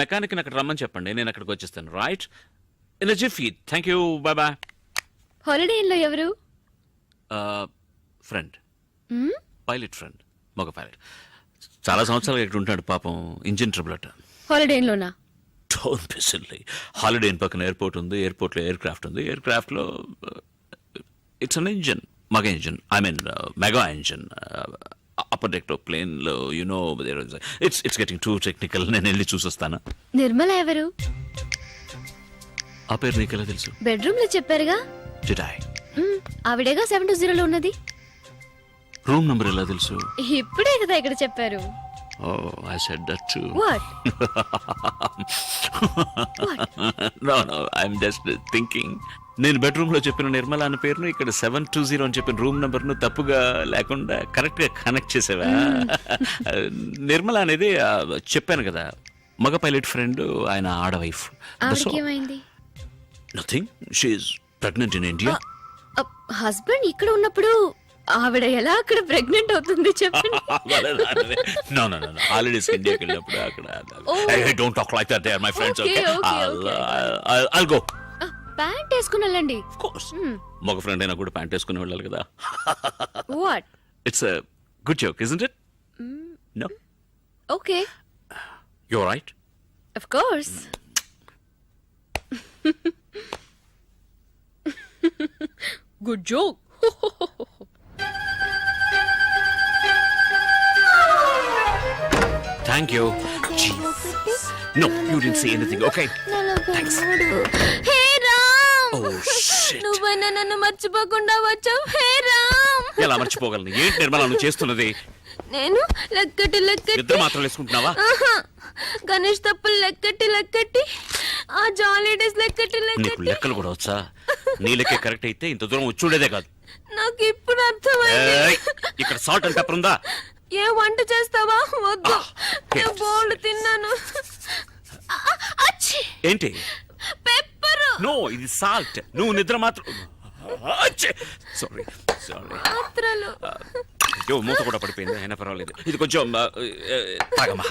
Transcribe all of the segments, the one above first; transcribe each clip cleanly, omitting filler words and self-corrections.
Mechanic అక్కడ రమ్మని చెప్పండి, నేను అక్కడికి వచ్చేస్తాను. Right, in a jiffy. Thank you, bye bye. Holiday ఇన్లో ఎవరు? ఫ్రెండ్, పైలట్ ఫ్రెండ్, మగ పైలట్. చాలా సంవత్సరాలు ఇక్కడ ఉంటాడు పాపం, ఇంజిన్ ట్రబుల్ అట. హాలిడే ఇన్లోనా? Don't be silly. Holiday Inn పక్కన ఎయిర్పోర్ట్ ఉంది, ఎయిర్పోర్ట్లో ఎయిర్ క్రాఫ్ట్ ఉంది, ఎయిర్ క్రాఫ్ట్లో ఇట్స్ అన్ ఇంజిన్, మగ engine, I mean mega engine. Upper deck ప్లేన్లో you know it's getting too technical. నేను వెళ్ళి చూసొస్తాను. నిర్మల ఎవరు? ఆ పేరు నీకెలా తెలుసు? బెడ్రూమ్ లో చెప్పారుగా. Did I? ఆవిడేగా 720 లో ఉన్నది. రూమ్ నంబర్ ఎలా తెలుసు? ఇప్పుడే కదా ఇక్కడ చెప్పారు. Oh, I said that too. What? No, I'm just thinking. నేను బెడ్రూమ్ లో చెప్పిన నిర్మల అన్న పేరును ఇక్కడ 720 అని చెప్పిన రూమ్ నంబర్ ను తప్పుగా లేకుండా కరెక్ట్ గా కనెక్ట్ చేసావా? నిర్మల అనేది చెప్పాను కదా, మగ పైలట్ ఫ్రెండ్, ఆయన ఆడ వైఫ్. ఏమైంది? Nothing, she's pregnant in India. Husband ఇక్కడ ఉన్నప్పుడు ఆవిడ ఎలా అక్కడ ప్రెగ్నెంట్ అవుతుంది చెప్పండి. No. Holidays ఇండియాకి వెళ్ళినప్పుడు అక్కడ. Hey, don't talk like that. They are my friends. Okay. I'll go. Pant వేసుకుని వెళ్ళండి. Of course. మగ ఫ్రెండ్ అయినా కూడా ప్యాంట్ వేసుకుని వెళ్ళాలి కదా. What? It's a good joke, isn't it? No. Okay. You're right. Of course. Good joke. Thank you. Jeez. No, you didn't say anything. Okay. Thanks. Hey Ram. Oh shit. నువ్వైనా నన్ను మర్చిపోకుండా వచ్చావు. హే రామ్. ఎలా మర్చిపోగలను? ఏంటి నిర్మల నువ్వు చేస్తున్నది? నేను లెక్కటి ఇద్దరు మాత్రం వేసుకుంటున్నావా? గణేష్ తప్పులు లెక్కటి ఆ జాలీ డేస్ నీకు లెక్కటి. లెక్కలు కూడా వచ్చా? నీ లెక్కే కరెక్ట్ అయితే ఇంత దూరం వచ్చి ఉండేదే కాదు. నాకు ఇప్పుడు అర్థమైంది. ఏయ్, ఇక్కడ సాల్ట్ అండ్ పెప్పర్ ఉందా? ఏ వంట చేస్తావా? వద్దు, నేను బోల్డ్ తిన్నాను. ఏంటి? పెప్పరు. నో, ఇది సాల్ట్. నువ్వు నిద్ర మాత్రం. సారీ. మాత్రలు. అయ్యో, మూత కూడా పడిపోయింది. అయినా పర్వాలేదు, ఇది కొంచెం తాగమ్మా.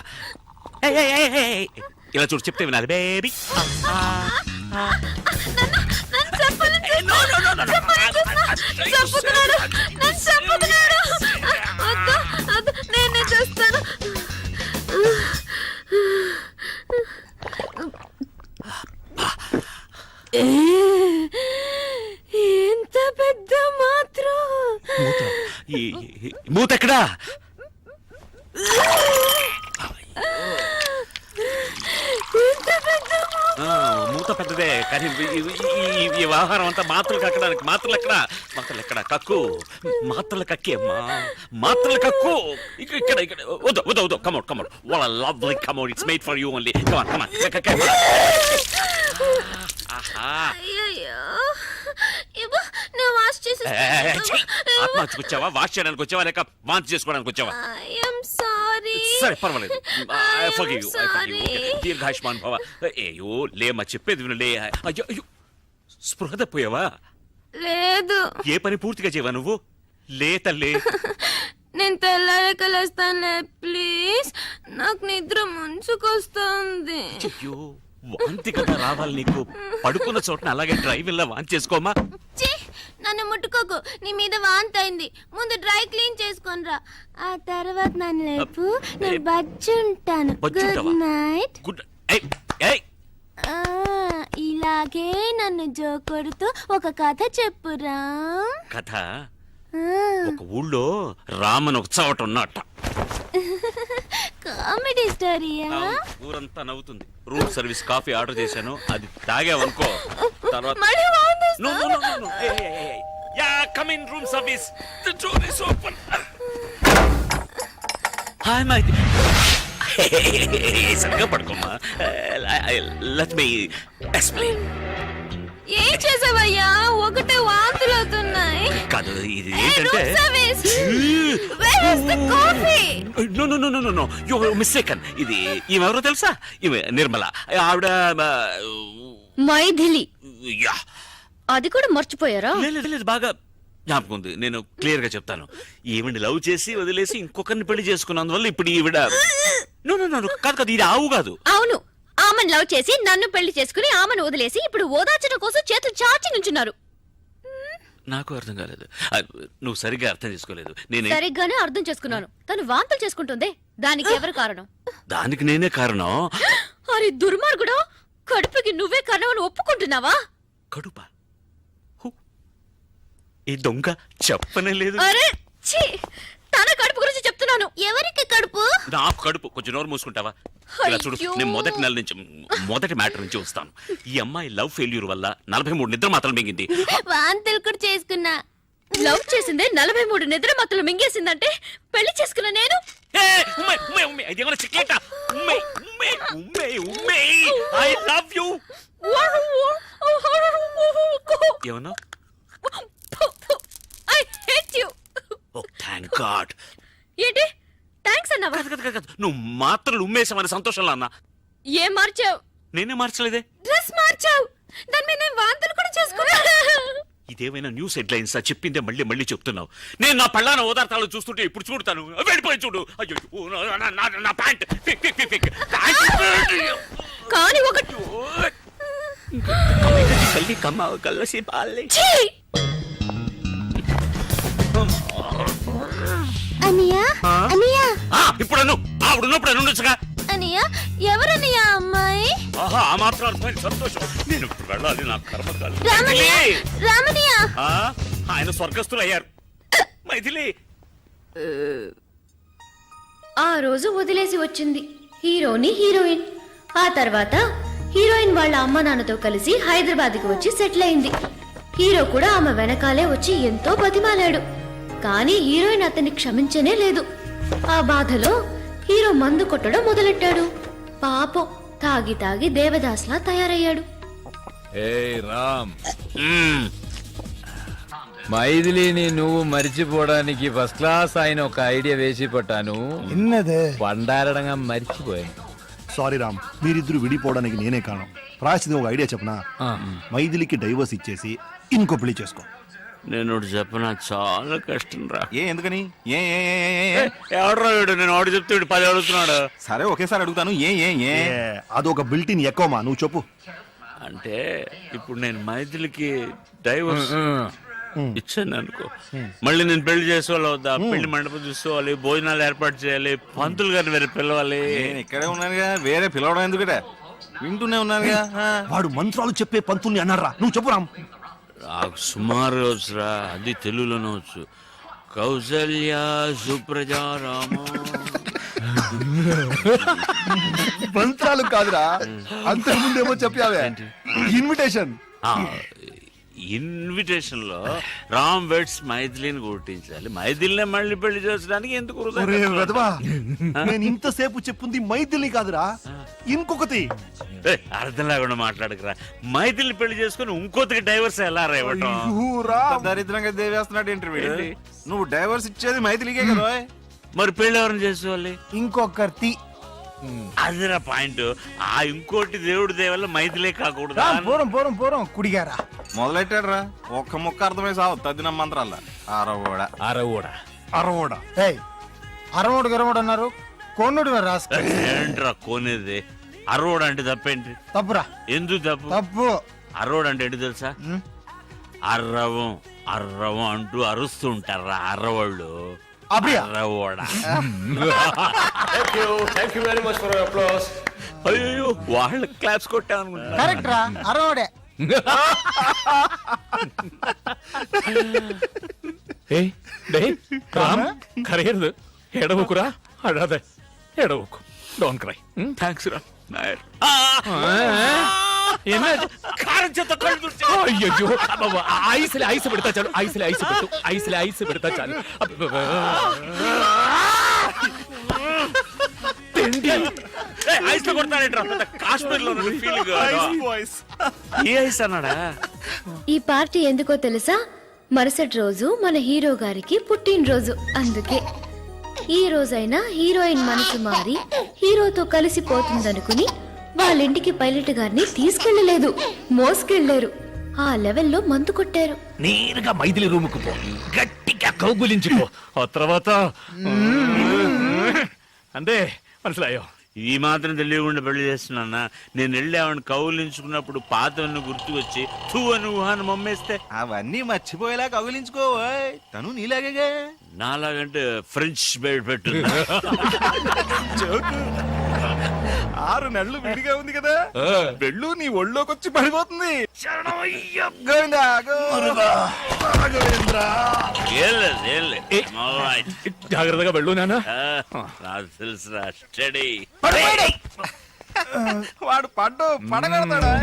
ఇలా చూడు, చెప్తే వినాలి బేబీ. నేనే చేస్తాను. ఎంత పెద్ద మాత్రం. మూత ఎక్కడా? మూత పెద్దదే, కానీ ఈ వ్యవహారం అంతా మాత్రలు కక్కడానికి. మాత్రలు ఎక్కడ? కక్కు. మాత్రలు కక్కేమ్మా, మాత్రలు కక్కు. ఇక్కడ వద్దు. Come out. What a lovely commode. It's made for you only. Come on. అయ్యయ్యో, ఇవ్వు, నేను వాష్ చేసి. ఆత్మహత్యకు వచ్చావా? వాష్ చేయడానికి వచ్చావా, లేక వాంతి చేసుకోవడానికి వచ్చావా? I'm sorry. సరే, పర్వాలేదు. దీర్ఘాయుష్మాన్ భవ. ఏయో లేమ్మా, చెప్పేది విను. లే. అయ్యో, స్పృహ తప్పోయావా? లేదు. ఏ పని పూర్తిగా చేయవా నువ్వు? లే తల్లి. నేను తెల్లారక లేస్తానులే, ప్లీజ్. నాకు నిద్ర ముంచుకొస్తుంది. అయ్యో, వాంతి కదా రావాలి నీకు. పడుకున్న చోటన అలాగే డ్రైవింగ్ వాంతి చేసుకోమా. నన్ను ముట్టుకోకు, నీ మీద వాంతి అయింది. ముందు డ్రై క్లీన్ చేసుకొనిరా, ఆ తర్వాత నన్ను లేపు. నేను బజ్జుంటాను. Good night. ఇలాగే నన్ను జోకొడుతూ ఒక కథ చెప్పురా. కథ? ఒక ఊళ్ళో రామన్ ఒక చోట ఉన్నట్ట. కామెడీ స్టోరీయా? ఊరంతా నవ్వుతుంది. రూమ్ సర్వీస్ కాఫీ ఆర్డర్ చేశాను, అది తాగావనుకో తర్వాత. No. Hey. Yeah, come in, room service. The door is open. Hi, my dear. సరిగా పడుకోమ్మా. Let me explain. ఏం చేసావయ్యా? ఒకటే వాంతులు అవుతున్నాయి. కాదు, ఇది ఏంటంటే. No. You're mistaken. ఇది ఈమెవరో తెలుసా? ఈమె నిర్మల. ఆవిడ మైథిలి. యా. అది కూడా మర్చిపోయారా? లేదు, బాగా జ్ఞాపకం ఉంది. నేను క్లియర్ గా చెప్తాను. ఈవిడ లవ్ చేసి వదిలేసి ఇంకొకరిని పెళ్లి చేసుకున్నందువల్ల ఇప్పుడు ఈవిడ. నో కాదు, ఇది ఆవు కాదు. అవును, ఆమెను లవ్ చేసి నన్ను పెళ్లి చేసుకుని ఆమెను వదిలేసి ఇప్పుడు ఓదార్చడం కోసం చేతులు చాచి నుంచున్నారు. నాకు అర్థం కాలేదు. నువ్వు సరిగ్గా అర్థం చేసుకోలేదు. నేనే సరిగ్గానే అర్థం చేసుకున్నాను. తను వాంతులు చేసుకుంటుంది. దానికి ఎవరు కారణం? దానికి నేనే కారణం. అరే దుర్మార్గుడా, కడుపుకి నువ్వే కారణమని ఒప్పుకుంటున్నావా? కడుప ఈ దొంగ చెప్పనే లేదు. అరే ఛీ, తన కడుపు గురించి చెప్తున్నాను. ఎవరికి కడుపు? నాకు కడుపు. కొంచెం నోరు మూసుకుంటావా? ఇలా చూడు, అయ్యో. నేను మొదటి నెల నుంచి మొదటి మ్యాటర్ నుంచి వస్తాను. ఈ అమ్మాయి లవ్ ఫెయిల్యూర్ వల్ల 43 నిద్ర మాత్రం మింగింది. వాంతులు కూడా చేసుకున్నా. లవ్ చేసిందే 43 నిద్ర మత్తులు మింగేసిందంటే పెళ్లి చేసుకున్న నేను ఇదేమన్నా చిక్లేట? I love you. ఏమన్నా? I hate you. Oh thank God. ఏంటి థ్యాంక్స్ అన్నావా? నువ్వు మాత్రలు ఉమ్మేసామని సంతోషంలో అన్నా. ఏం మార్చావు? నేనే మార్చలేదే. డ్రెస్ మార్చావు. దాని మీద నేను వాంతులు కూడా చేసుకున్నా. ఇదేమైనా న్యూస్ హెడ్లైన్స్ చెప్పిందే మళ్ళీ మళ్ళీ చెప్తున్నావు. నేను నా పళ్ళాన ఓదార్తాలు చూస్తుంటే ఇప్పుడు చూడతాను. వెళ్ళిపోయి చూడు. అయ్యో నా ప్యాంట్ కానీ ఒక కల్లి కమ్మ కల్లసి పాలే. ఛీ! అనియా అనియా ఇప్పుడు అను. ఆవిడ ఉన్నప్పుడు అనుండొచ్చుగా. అనియా ఎవరనియా అమ్మాయి? ఆహా, ఆ మాత్రం అర్థమైంది. సంతోషం. నేను ఇప్పుడు వెళ్ళాలి. నా కర్మకాలి. రామనియా రామనియా. ఆయన స్వర్గస్థులు అయ్యారు. మైథిలి ఆ రోజు వదిలేసి వచ్చింది హీరోని హీరోయిన్. ఆ తర్వాత హీరోయిన్ వాళ్ళ అమ్మ నాన్నతో కలిసి హైదరాబాద్కి వచ్చి సెటిల్ అయింది. హీరో కూడా ఆమె వెనకాలే వచ్చి ఎంతో బతిమాలాడు. కానీ హీరోయిన్ అతన్ని క్షమించనే లేదు. ఆ బాధలో హీరో మందు కొట్టడం మొదలెట్టాడు. పాపం తాగి తాగి దేవదాస్లా తయారయ్యాడు. ఏయ్ రామ్, మ్మ్. మైథిలిని నువ్వు మర్చిపోవడానికి ఫస్ట్ క్లాస్ ఆయన ఒక ఐడియా వేసి పట్టాను. ఇన్నదే పండారడంగా మర్చిపోయాను. సారీ రామ్, మీరిద్దరు విడిపోవడానికి నేనే కారణం. రాసిది ఒక ఐడియా చెప్పనా? మైథిలికి డైవర్స్ ఇచ్చేసి ఇంకో పెళ్లి చేసుకో. నేను ఒకటి చెప్పనా, చాలా కష్టం రా. ఎందుకని? ఎవడరా వీడు? నేను ఆడు చెప్తే వీడు 10 అడుగుతున్నాడు. సరే ఒకేసారి అడుగుతాను. అదొక బిల్టిన్ ఎక్కువమా, నువ్వు చెప్పు. అంటే ఇప్పుడు నేను మైథిలికి డైవర్స్ ఇచ్చాను అనుకో, మళ్ళీ నేను పెళ్లి చేసుకోవాలి వద్దా? పెళ్లి మండపం చూసుకోవాలి, భోజనాలు ఏర్పాటు చేయాలి, పంతులు గారిని వేరే పిలవాలి. నేను ఇక్కడే ఉన్నానుగా, వేరే పిలవడం ఎందుకట? వింటూనే ఉన్నానుగా. వాడు మంత్రాలు చెప్పే పంతుల్ని అన్నారా? నువ్వు చెప్పు రామ్. నాకు సుమారు వచ్చురా, అది తెలుగులోనే వచ్చు. కౌసల్య సుప్రజారామ. మంత్రాలు కాదురా, అంతకుముందేమో చెప్పావే ఇన్విటేషన్. ఇన్విటేషన్ లో రామ్ వెడ్స్ మైథిలిని గుర్తించాలి. మైథిలినే మళ్ళీ పెళ్లి చేసడానికి ఎందుకు వృధా ఒరే ఖర్చు? వెధవా, నేను ఇంతసేపు చెప్పుంది మైథిలి కాదురా, ఇంకొకటి. ఏయ్, అర్థం లేకుండా మాట్లాడకురా. మైథిలిని పెళ్లి చేసుకుని ఇంకోతికి డైవర్స్ ఎలా రేవటం? ఊరా. దరిద్రంగా దేవేస్తున్నాడు ఇంటర్వ్యూ. నువ్వు డైవర్స్ ఇచ్చేది మైథిలికే కదా. మరి పెళ్లి ఎవరిని చేసుకోవాలి? ఇంకొకటి. అదిరా పాయింట్. ఆ ఇంకోటి దేవుడి దేవల్ల మైథిలే కాకూడదు. పూరం కుడిగారా. మొదలెట్టాడు రా, ఒక్క ముక్క అర్థమై సావు తద్దిన మంత్రాల. అరవోడా అరవోడా. అరవోడు గరవోడు అన్నారు, కొన్నుడు రాస్తా. ఏంట్రా కోనేది? అరవడు అంటే తప్పేంటి? తప్పురా. ఎందుకు తప్పు? తప్పు. అరవడు అంటే ఏంటి తెలుసా? అర్రవం అర్రవం అంటూ అరుస్తూ ఉంటారా అర్రవాళ్ళు. అర్రవోడా. అయ్యో, వాళ్ళ క్లాప్స్ కొట్టా అనుకుంటా. కరెక్ట్ రా, అరవోడే. కరేదు ఎడవకురా, అడాదే ఎడవకు. Don't cry. థ్యాంక్స్ రా నాయర్. కారం చేత అయ్యో, ఐస్ పెడతా చాలు. ఐస్ పెడతా చాలు. ఐస్ లో కొడతాడంటే కాశ్మీర్ లో ఫీలింగ్. ఏ ఐస్ అన్నాడా? ఈ పార్టీ ఎందుకో తెలుసా? మరుసటి రోజు మన హీరో గారికి పుట్టినరోజు. అందుకే ఈ రోజైనా హీరోయిన్ మనసు మారి హీరోతో కలిసిపోతుందనుకుని వాళ్ళింటికి పైలట్ గారిని తీసుకెళ్లలేదు, మోసుకెళ్లారు. ఆ లెవెల్లో మందు కొట్టారు. నేరుగా మైథిలి రూముకు పో, గట్టిగా కౌగులించుకో. ఆ తర్వాత అంటే మనసులాయో ఈ మాత్రం తెలియకుండా పెళ్లి చేస్తున్నా. నేను వెళ్ళి ఆవిడ కౌలించుకున్నప్పుడు పాతవన్నీ గుర్తుకొచ్చి తూ అని ఊహాన్ని మమ్మేస్తే అవన్నీ మర్చిపోయేలా కౌగిలించుకో ఓయ్. తను నీలాగే నాలాగంటే ఫ్రెంచ్ బెడ్ పెట్టు. 6 నెలలు విడిగా ఉంది కదా, వెళ్ళు నీ ఒళ్ళోకి వచ్చి పడిపోతుంది. గోవిందా, గోవిందా. జాగ్రత్తగా వెళ్ళు నాన్న. నాకు తెలుసురా, స్టడీ. వాడు పడగడతాడా?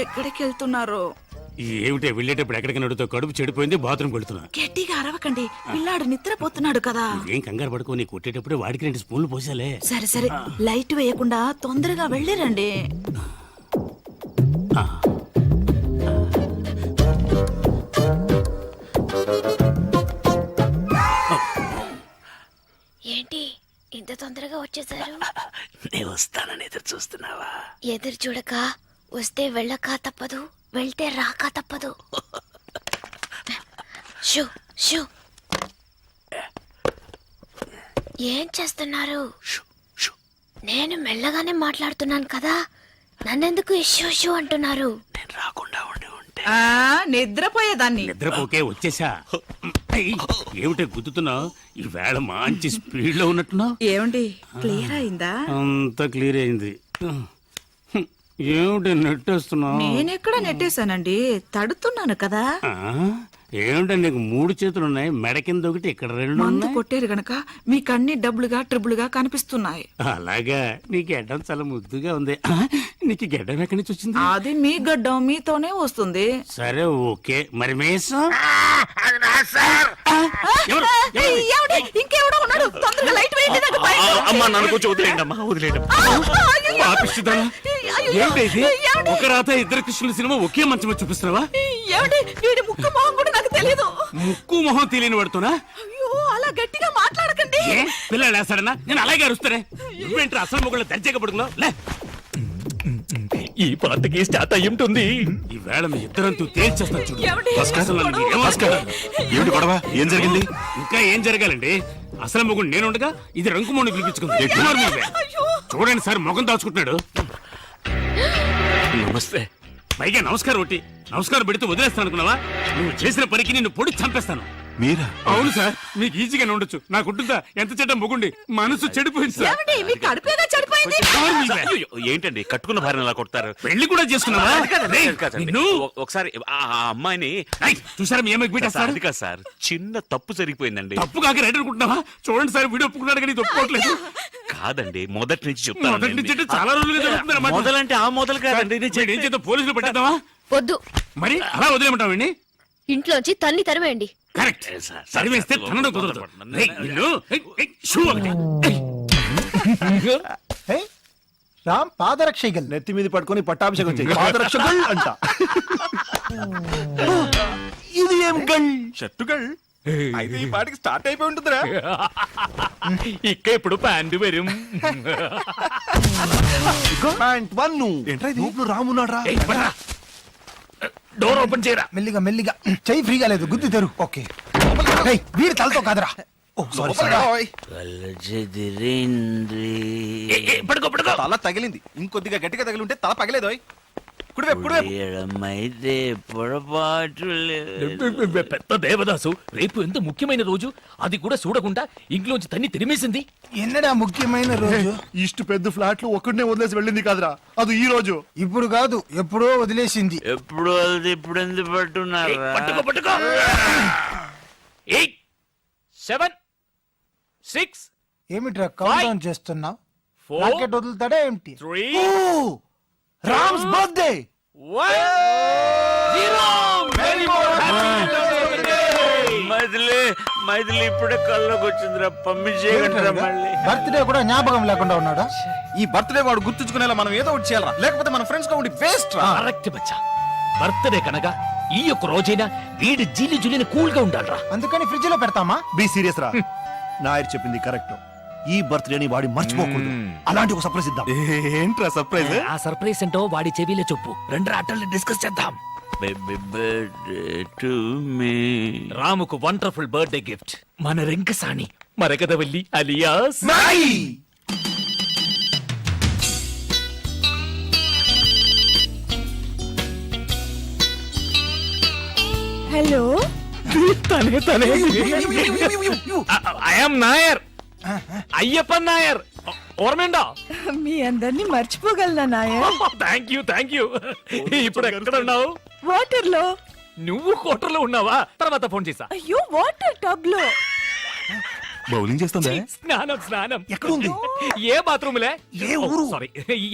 ఎక్కడికి వెళ్తున్నారు? ఏమిటే వెళ్ళేటప్పుడు ఎక్కడికి నడుతో కడుపు చెడిపోయింది, బాత్రూమ్ వెళ్తున్నా. గట్టిగా అరవకండి, పిల్లాడు నిద్రపోతున్నాడు కదా. ఏం కంగారు పడుకో, కొట్టేటప్పుడు వాడికి 2 స్పూన్లు పోసాలే. సరే సరే, లైట్ వేయకుండా తొందరగా వెళ్ళిరండి. ఏంటి ఇంత తొందరగా వచ్చేసారు? నేను వస్తానని ఎదురు చూస్తున్నావా? ఎదురు చూడక వస్తే వెళ్ళక తప్పదు, వెళ్తే రాక తప్పదు. Shoe shoe. ఏం చేస్తున్నారు? నేను మెల్లగానే మాట్లాడుతున్నాను కదా, నన్నెందుకు ఇష్యూ షూ అంటున్నారు? నేను రాకుండా ఉండి ఉంటే నిద్రపోయేదాన్ని. నిద్రపోకే వచ్చేసా. ఏయ్, ఏమిటే గుద్దుతున్నావు? ఈ వేళ మంచి స్పీడ్ లో ఉన్నట్టున్నావు. ఏమండి, క్లియర్ అయిందా? అంత క్లియర్ అయింది. ఏమిటి నెట్టేస్తున్నావు? నేనెక్కడ నెట్టేశానండి, తడుతున్నాను కదా. ఏమిటో నీకు 3 చేతులు ఉన్నాయి, మెడ కింద ఒకటి, ఇక్కడ 2 మందు ఉన్నాయి. కొట్టారు గనక మీకన్ని డబ్బులుగా ట్రిబుల్గా కనిపిస్తున్నాయి. అలాగా, నీ గెడ్డం చాలా ముద్దుగా ఉంది. నీకు గెడ్డం ఎక్కడి నుంచి వచ్చింది? అది మీ గడ్డం మీతోనే వస్తుంది. సరే ఓకే, మరి మేసం ఇంకెవడో ఉన్నాడు, తొందరగా లైట్ వేయండి. నాకు భయం. అమ్మా నన్ను కొంచెం వదిలేయండి అమ్మా, వదిలేయండి. పాపిష్టిదానా? ఏంటి ఇది? ఒక రాత 2 కృష్ణుల సినిమా ఒకే మంచం చూపిస్తున్నావా? ఏమండి, వీడి ముక్కు మొహం కూడా నాకు తెలియదు. ముక్కు మొహం తెలియని పడుతున్నా? అయ్యో, అలా గట్టిగా మాట్లాడకండి. పిల్లలు వేస్తాడన్నా? నేను అలాగే అరుస్తానే. నువ్వేంటి అసలు మొగుళ్ళ దర్జాగా పడుకున్నావు? లే, ఈ పాటకి స్టార్ట్ అయ్యి ఉంటుంది. ఈ వేళ మీ ఇద్దరంతూ తేల్చేస్తాను చూడు. ఏమండి? అసలు నన్ను ఏమనుకుంటున్నావు? ఏమిటి గొడవ? ఏం జరిగింది? ఇంకా ఏం జరగాలండి? అసలు మొగుడు నేను ఉండగా ఇది రంకుమోని పిలిపించుకుంది. కుమార్ మీదే. చూడండి సార్, మొగం దాచుకుంటున్నాడు. నమస్తే. పైగా నమస్కారం ఒకటి. నమస్కారం పెడితే వదిలేస్తాను అనుకున్నావా? నువ్వు చేసిన పనికి నిన్ను పొడి చంపేస్తాను. మీరా? అవును సార్, మీకు ఈజీగానే ఉండొచ్చు. నాకుంటుందా? ఎంత చెడ్డ మొగుండి, మనసు చెడిపోయింది సార్. ఏమండి, మీ కడుపేగా చెడిపోయింది. కుమార్ మీదే. అయ్యో, ఏంటండి కట్టుకున్న భార్యను అలా కొడతారు? పెళ్లి కూడా చేసుకున్నావా? రేయ్, కాదండి. నిన్ను. ఒకసారి ఆ అమ్మాయిని రేయ్, చూసారా మీ అమ్మకి సార్, పెట్టేస్తారు? అది కాదు సార్, చిన్న తప్పు జరిగిపోయిందండి. తప్పు కాక రైట్ అనుకుంటున్నావా? చూడండి సార్, వీడియో ఒప్పుకున్నాడు కానీ ఇది ఒప్పుకోవట్లేదు. కాదండి, మొదటి నుంచి మొదటి నుంచి చెప్తాను. చాలా రోజులుగా జరుగుతుంది అన్నమాట. మొదలంటే ఆ మొదలు కాదండి. నేను ఏం చేద్దాం, పోలీసులు పట్టేద్దామా? వద్దు, మరి అలా వదిలేమంటావండి? ఇంట్లోంచి తన్ని తరివేయండి. కరెక్ట్. సార్, సరివేస్తే తనను కుదరదు. రేయ్, నిన్ను. ఏయ్, ఏయ్, షూ ఒకటి. ఏయ్. రామ్ పాదరక్షగల్ నెత్తి మీద పట్టుకొని పట్టాభిషేకం చేయి. పాదరక్షగల్ అంట. ఇది ఏం గల్? షర్టుగల్. అయితే ఈ పాటికి స్టార్ట్ అయిపోయి ఉంటుందిరా. ఇక్క ఇప్పుడు ప్యాంటు వരും. ప్యాంట్ వన్ను. గ్రూప్లో రామున్నాడు రా. డోర్ ఓపెన్ చేయరా. మెల్లిగా మెల్లిగా చెయ్యి ఫ్రీగా లేదు, గుద్ది తెరు. ఓకే, ఏయ్, వీడి తలతో కాదురా. ఓ సారీ సారీ. ఓయ్. పడుకో పడుకో. తల తగిలింది, ఇంకొద్దిగా గట్టిగా తగిలి ఉంటే తల పగలేదు. ఓయ్. కుడివైపు కుడివైపు. అయితే పొరపాటు పెద్ద దేవదాసు రేపు ఎంత ముఖ్యమైన రోజు, అది కూడా చూడకుండా ఇంట్లోంచి తన్ని తిరిమేసింది. ఎన్నడా ముఖ్యమైన రోజు? ఇಷ್ಟು పెద్ద ఫ్లాట్ లో ఒక్కడనే వదిలేసి వెళ్ళింది కాదురా, అది ఈ రోజు. ఇప్పుడు కాదు, ఎప్పుడో వదిలేసింది. ఎప్పుడు వెళ్తే ఇప్పుడు ఎందుకు పట్టున్నారా? పట్టుకో పట్టుకో. 8 7 6 ఏమిట్రా కౌంట్ డౌన్ చేస్తున్నావు? 4 రాకెట్ వదులుతాడా ఏమిటి? 3 రామ్స్ బర్త్డే. 1 0. మైథిలి ఇప్పుడే కల్లోకి వచ్చిందిరా, పంపించేయగలరా మళ్ళీ? బర్త్డే కూడా జ్ఞాపకం లేకుండా ఉన్నాడా? ఈ బర్త్డే వాడు గుర్తుంచుకునేలా మనం ఏదో ఒకటి చేయాలరా, లేకపోతే మన ఫ్రెండ్స్ గా ఉండి వేస్ట్ రా. కరెక్ట్ బచ్చా. బర్త్డే కనుక ఈ యొక్క రోజైనా వీడి జీలి జులిని కూల్ గా ఉండాలరా. అందుకని ఫ్రిడ్జ్ లో పెడతామా? బి సీరియస్ రా. నాయర్ చెప్పింది కరెక్ట్. ఈ బర్త్డేని వాడి మర్చిపోకూడదు. అలాంటి ఒక సర్ప్రైజ్ ఇద్దాం. ఏంట్రా సర్ప్రైజ్? ఆ సర్ప్రైజ్ ఏంటో వాడి చెవిలో చెప్పు. రెండు ఆటల్ని డిస్కస్ చేద్దాం. Baby birthday to me. రాముకు వండర్ఫుల్ బర్త్డే గిఫ్ట్ మన రింకసాని మరకదవల్లి అలియాస్ హలో తనే తనే ఐఎమ్ నాయర్ అయ్యప్పన్ నాయర్ ఓర్మేండా మీ అందరినీ మర్చిపోగలనా నాయర్ థ్యాంక్ యూ ఇప్పుడు ఎక్కడ ఉన్నావు వాటర్ లో నువ్వు కోటర్లో ఉన్నావా తర్వాత ఫోన్ చేసా అయ్యో వాటర్ టబ్ లో బౌలింగ్ చేస్తుందా? స్నానం స్నానం ఎక్కడుంది? ఏ బాత్రూమ్లే ఏ ఊరు? సారీ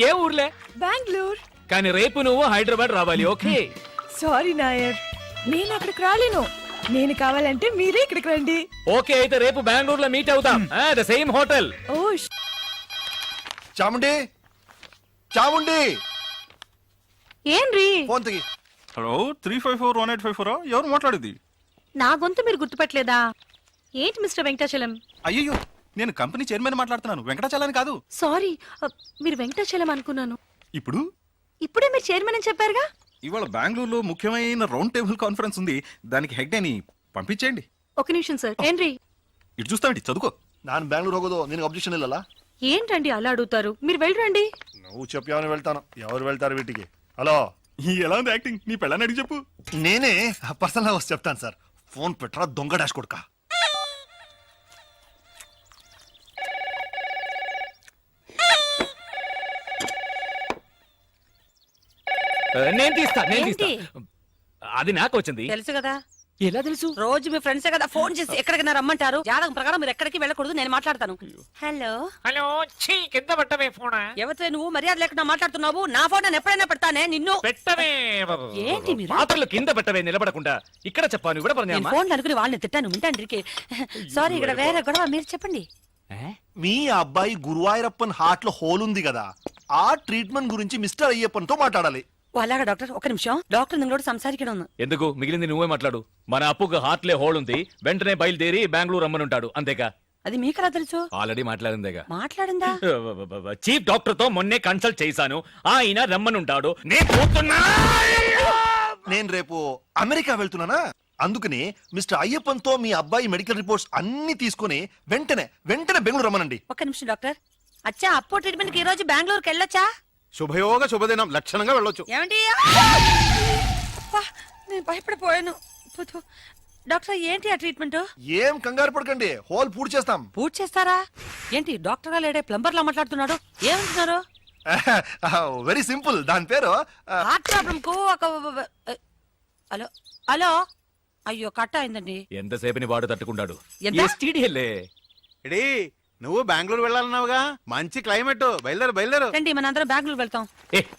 ఏ ఊర్లే బెంగళూరు. కానీ రేపు నువ్వు హైదరాబాద్ రావాలి ఓకే సారీ నాయర్ నేను అక్కడికి రాలేను. నేను కావాలంటే మీరే ఇక్కడికి రండి. ఓకే అయితే రేపు బెంగళూరులో మీట్ అవుతాం ద సేమ్ హోటల్ ఓ చాముండి చాముండి ఏంరి ఫోన్ తిగి. హలో 3541854 ఎవరు మాట్లాడేది? నా గొంతు మీరు గుర్తుపట్టలేదా? ఏంటి మిస్టర్ వెంకటాచలం? అయ్యో నేను కంపెనీ చైర్మన్ మాట్లాడుతున్నాను, వెంకటాచలాని కాదు. సారీ, మీరు వెంకటాచలం అనుకున్నాను. ఇప్పుడు ఇప్పుడే మీరు చైర్మన్ అని చెప్పారుగా. ఇవాళ బెంగళూరులో ముఖ్యమైన రౌండ్ టేబుల్ కాన్ఫరెన్స్ ఉంది, దానికి హెడ్ అని పంపించేయండి. ఒక నిమిషం సార్. ఏంటి ఇటు చూస్తామండి, చదువుకో. ನಾನು ಬ್ಯಾಂಗ್ಳೂರ್ ಹೋಗೋದು ನಿನಗೆ ಅಬ್ಜೆಕ್ಷನ್ ಇಲ್ಲಲ್ಲ? ఏంటండి అలా అడుగుతారు? మీరు వెళ్ళరండి. నువ్వు చెప్పావని వెళ్తాను. ఎవరు వెళ్తారు వీటికి? హలో, ఎలా ఉంది యాక్టింగ్? నీ పెళ్ళని అడిగి చెప్పు. నేనే పర్సనల్ గా వచ్చి చెప్తాను సార్. ఫోన్ పెట్టరా దొంగ డాష్ కొడుక. నేను తీస్తా ఏంటి? అది నాకు వచ్చింది. తెలుసు కదా, ఎలా తెలుసు? రోజు మీ ఫ్రెండ్సే కదా ఫోన్ చేసి ఎక్కడికి రమ్మంటారు. జాతకం ప్రకారం మీరు ఎక్కడికి వెళ్ళకూడదు, నేను మాట్లాడతాను. హలో హలో కింద పెట్టవే ఫోన్ ఎవరితో నువ్వు మర్యాద లేకుండా మాట్లాడుతున్నావు? నా ఫోన్ నేను ఎప్పుడైనా పెడతానే నిన్ను. పెట్టవే ఏంటి మీరు? పాత్రలు కింద పెట్టవే నిలబడకుండా. ఇక్కడ చెప్పాను కూడా నేను ఫోన్ అనుకుని వాళ్ళని తిట్టాను వింటాండ్రికి. సారీ, ఇక్కడ వేరే గొడవ, మీరు చెప్పండి. మీ అబ్బాయి గురువాయూరప్పన్ హార్ట్ లో హోల్ ఉంది కదా, ఆ ట్రీట్మెంట్ గురించి మిస్టర్ అయ్యప్పన్ తో మాట్లాడాలి. ఓ అలాగా డాక్టర్, ఒక నిమిషం. డాక్టర్ నిങ്ങളోട് సంസാരിക്കണം. ఎందుకు? మిగిలింది నువ్వే మాట్లాడు. మన అప్పుకు హార్ట్లే హోల్ ఉంది, వెంటనే బయలుదేరి బెంగళూరు రమ్మనుంటాడు. అంతేగా? అది మీకెలా తెలుసు? ఆల్రెడీ మాట్లాడిందేగా. మాట్లాడిందా? చీఫ్ డాక్టర్ తో మొన్నే కన్సల్ట్ చేశాను, ఆయన రమ్మనుంటాడు. నేను పోతున్నా. నేను రేపు అమెరికా వెళ్తున్నానా, అందుకని మిస్టర్ అయ్యప్పన్ తో మీ అబ్బాయి మెడికల్ రిపోర్ట్స్ అన్ని తీసుకుని వెంటనే బెంగళూరు రమ్మనండి. ఒక నిమిషం డాక్టర్. అచ్చా, అప్పో ట్రీట్మెంట్ కి ఈ రోజు బెంగళూరుకి వెళ్ళొచ్చా? శుభయోగ శుభదినం, లక్షణంగా వెళ్ళొచ్చు. ఏమండి? అబ్బా, నేను భయపడిపోయాను. డాక్టర్ ఏంటి ఆ ట్రీట్మెంట్? ఏం కంగారు పడకండి, హోల్ పూర్తి చేస్తాం. పూర్తి చేస్తారా? ఏంటి డాక్టర్ గా లేడే ప్లంబర్ లా మాట్లాడుతున్నాడు? ఏమంటున్నారు? వెరీ సింపుల్, దాని పేరు హార్ట్ ప్రాబ్లం కు ఒక హలో హలో. అయ్యో కట్ అయిందండి. ఎంతసేపని వాడు తట్టుకుంటాడు. ఎంత? STD-లే. ఎడీ నువ్వు బెంగళూరు వెళ్ళాలన్నావుగా, మంచి క్లైమేట్, బయలుదేరు. రండి మనందరం బెంగళూరు వెళ్తాం.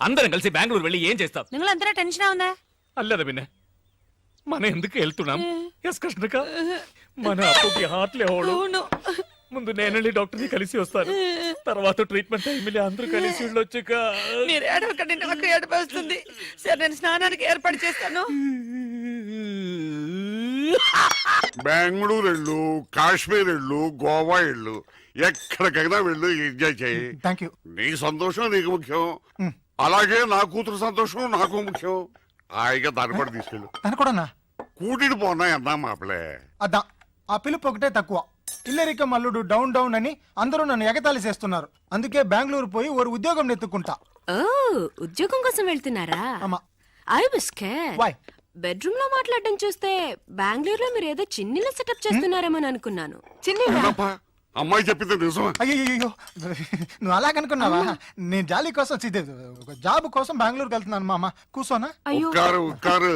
అందరం కలిసి బెంగళూరు వెళ్ళి ఏం చేస్తాం? నిങ്ങളందరూ టెన్షన్ ఉందా? అల్లదా పిన్న, మనం ఎందుకు వెళ్తున్నాం? ఎస్ కృష్ణక, మన అప్పుకి హార్ట్లే హోడు. అవును. ముందు నేనెళ్ళి డాక్టర్ ని కలిసి వస్తాను, తర్వాత ట్రీట్మెంట్ టైంలో అందరూ కలిసి వెళ్ళొచ్చుక. మీరు ఏడవకండి, నాకు ఏడుపు వస్తుంది. సరే, నేను స్నానానికి ఏర్పాటు చేస్తాను. బెంగళూరు వెళ్ళు, కాశ్మీర్ వెళ్ళు, గోవా వెళ్ళు, ఎక్కడికైనా వెళ్ళు, ఎంజాయ్ చేయి. Thank you. నీ సంతోషం నీకు ముఖ్యం, అలాగే నా కూతురు సంతోషం నాకు ముఖ్యం. హాయిగా దాన్ని కూడా తీసుకెళ్ళు. తను కూడా కూటిని పోనా అన్నా మాపలే. అద్దా, ఆ పిలుపు ఒకటే తక్కువ. ఇల్లరిక మల్లుడు డౌన్ డౌన్ అని అందరూ నన్ను ఎగతాళి చేస్తున్నారు. అందుకే బెంగళూరు పోయి ఓ ఉద్యోగం ఎత్తుకుంటా. ఓ ఉద్యోగం కోసం వెళ్తున్నారా? అమ్మా. I was scared. Why? Bedroom లో మాట్లాడడం చూస్తే బెంగళూరులో మీరు ఏదో చిన్నిలో సెటప్ చేస్తున్నారేమో అనుకున్నాను. అవునప్పా, అమ్మాయి చెప్పింది నిజమా? అయ్యో, నువ్వు అలాగనుకున్నావా? నేను జాలీ కోసం జాబ్ కోసం బెంగళూరుకి వెళ్తున్నాను. మామ కూర్చోనా? ఉక్కారు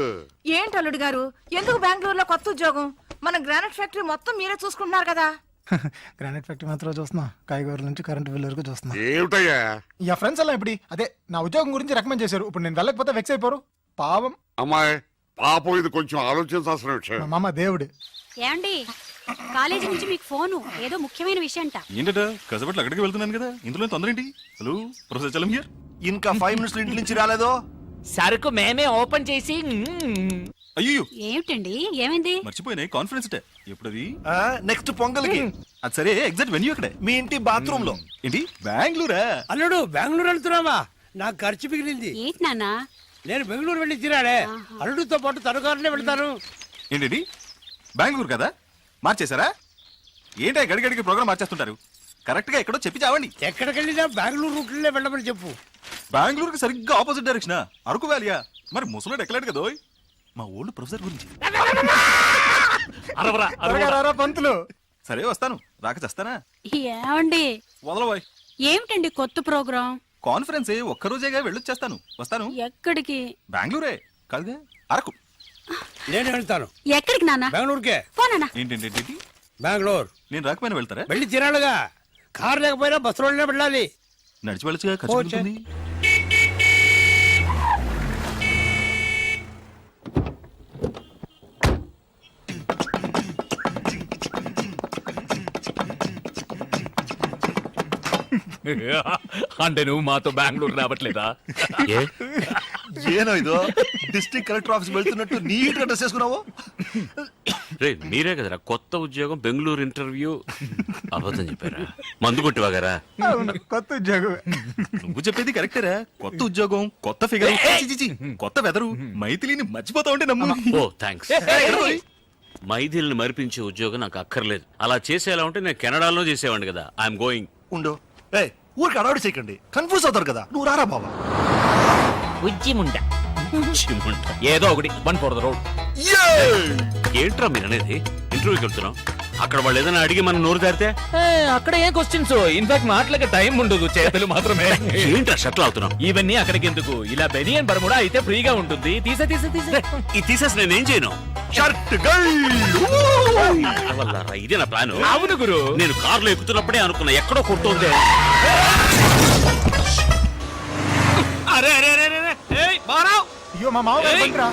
ఏంటి అల్లుడు గారు, ఎందుకు బెంగళూరులో కొత్త ఉద్యోగం? మన గ్రానైట్ ఫ్యాక్టరీ మొత్తం మీరే చూసుకుంటున్నారు కదా. గ్రానైట్ ఫ్యాక్టరీ మాత్రం చూస్తున్నా, కాయగూరల నుంచి కరెంట్ బిల్ వరకు చూస్తున్నా. ఏమిటయ్యా? యా ఫ్రెండ్స్ అలా ఇప్పుడు అదే నా ఉద్యోగం గురించి రికమెండ్ చేశారు. ఇప్పుడు నేను వెళ్ళకపోతే వెక్స్ అయిపోరు. పావం అమ్మాయి, పాపం ఇది కొంచెం ఆలోచించాల్సిన విషయం. మా మామ దేవుడు. ఏమండి, కాలేజీ నుంచి మీకు ఫోను, ఏదో ముఖ్యమైన విషయం అంట. ఏంటట కసబట్లు అక్కడికి వెళ్తున్నాను కదా, ఇందులో తొందర ఏంటి? Hello professor Chalam here. ఇంకా 5 minutes ఇంటి నుంచి రాలేదో? సరుకు మేమే ఓపెన్ చేసి. అయ్యో ఏమిటండి, ఏమైంది? మర్చిపోయినాయి, కాన్ఫరెన్స్ డే ఎప్పుడది? నెక్స్ట్ పొంగల్కి. అది సరే, ఎగ్జాక్ట్ వెన్యూ అక్కడే. మీ ఇంటి బాత్రూమ్ లో. ఏంటి బెంగళూరా? అల్లుడు బెంగళూరు వెళ్తున్నావా? నాకు ఖర్చు మిగిలింది. ఏంటి నాన్న? నేను బెంగళూరు వెళ్ళి తిరాడే, అల్లుడితో పాటు తనుకారులే వెళ్తాను. ఏంటి బెంగళూరు కదా, మార్చేశారా? ఏంటి గడిగడికి ప్రోగ్రామ్ మార్చేస్తుంటారు? కరెక్ట్ గా ఎక్కడో చెప్పి చావండి. ఎక్కడికెళ్ళినా బెంగళూరు రూట్లే వెళ్ళమని చెప్పు. బెంగళూరుకి సరిగ్గా ఆపోజిట్ డైరెక్షన్. అరకు వ్యాలియా? మరి ముసలోడు ఎక్కలేడు కదా. మా ఓల్డ్ ప్రొఫెసర్ గురించి. అరవరా త్వరగా రారా పంతులు. సరే వస్తాను, రాక చేస్తానా? ఏమండి వదలబోయ్. ఏమిటండి కొత్త ప్రోగ్రాం? కాన్ఫరెన్స్ ఒక్కరోజేగా వెళ్ళొచ్చేస్తాను. వస్తాను. ఎక్కడికి? బెంగళూరే కాదుగా, అరకు. నేను వెళ్తాను. ఎక్కడికి నాన్న? బెంగళూరుకే. పోనా? ఏంటి బెంగళూరు నేను రాకపోయినా వెళ్తారా? వెళ్ళి తినాలిగా. కారు లేకపోయినా బస్సులోనే వెళ్ళాలి. నడిచి వెళ్ళొచ్చుగా, ఖర్చు ఓకే. పెరుగుతుంది. అంటే నువ్వు మాతో బెంగళూరు రావట్లేదా? ఏ ఏనో ఇదో డిస్ట్రిక్ట్ కలెక్టర్ ఆఫీస్ వెళ్తున్నట్టు నీట్ గా డ్రెస్ చేసుకున్నావు. రే మీరే కదరా కొత్త ఉద్యోగం బెంగళూరు ఇంటర్వ్యూ అబద్ధం చెప్పారా? మందు కొట్టివాగారా? అవును, కొత్త ఉద్యోగం. నువ్వు చెప్పేది కరెక్టేరా. కొత్త ఉద్యోగం, కొత్త ఫిగర్, కొత్త వెదరు. మైథిలిని మర్చిపోతా ఉంటే నమ్ము. ఓ థ్యాంక్స్. మైథిల్ని మరిపించే ఉద్యోగం నాకు అక్కర్లేదు. అలా చేసేలా ఉంటే నేను కెనడాలో చేసేవాడిని కదా. I'm going. ఉండు. ఊరికి అడవాడి చేయకండి, కన్ఫ్యూజ్ అవుతారు కదా. నువ్వు రారా బాబా. ఉజ్జిముండ ఏదో ఒకటి 1 for the road. ఏంట్రా మీరు అనేది? ఇంటర్వ్యూకి వెళ్తున్నాం, అక్కడ వాళ్ళు ఏదైనా అడిగి మనం నోరు దారితే అక్కడ ఏ క్వశ్చన్స్? ఇన్ఫాక్ట్ మాటలకి టైం ఉండదు, చేతులు మాత్రమే. ఏంట్రా షట్లు అవుతున్నాం? ఇవన్నీ అక్కడికి ఎందుకు? ఇలా బెనియన్ బర్ముడా అయితే ఫ్రీగా ఉంటుంది. తీసే ఇది తీసేసి నేనేం చేయను? షర్ట్ వల్లారా, ఇదే నా ప్లాన్. అవును గురు. నేను కారులో ఎక్కుతున్నప్పుడే అనుకున్నా ఎక్కడో కొడుతుంది. అరే అరే అరే అరే ఏయ్ బారావ్, అయ్యో మా మామ బండిరా.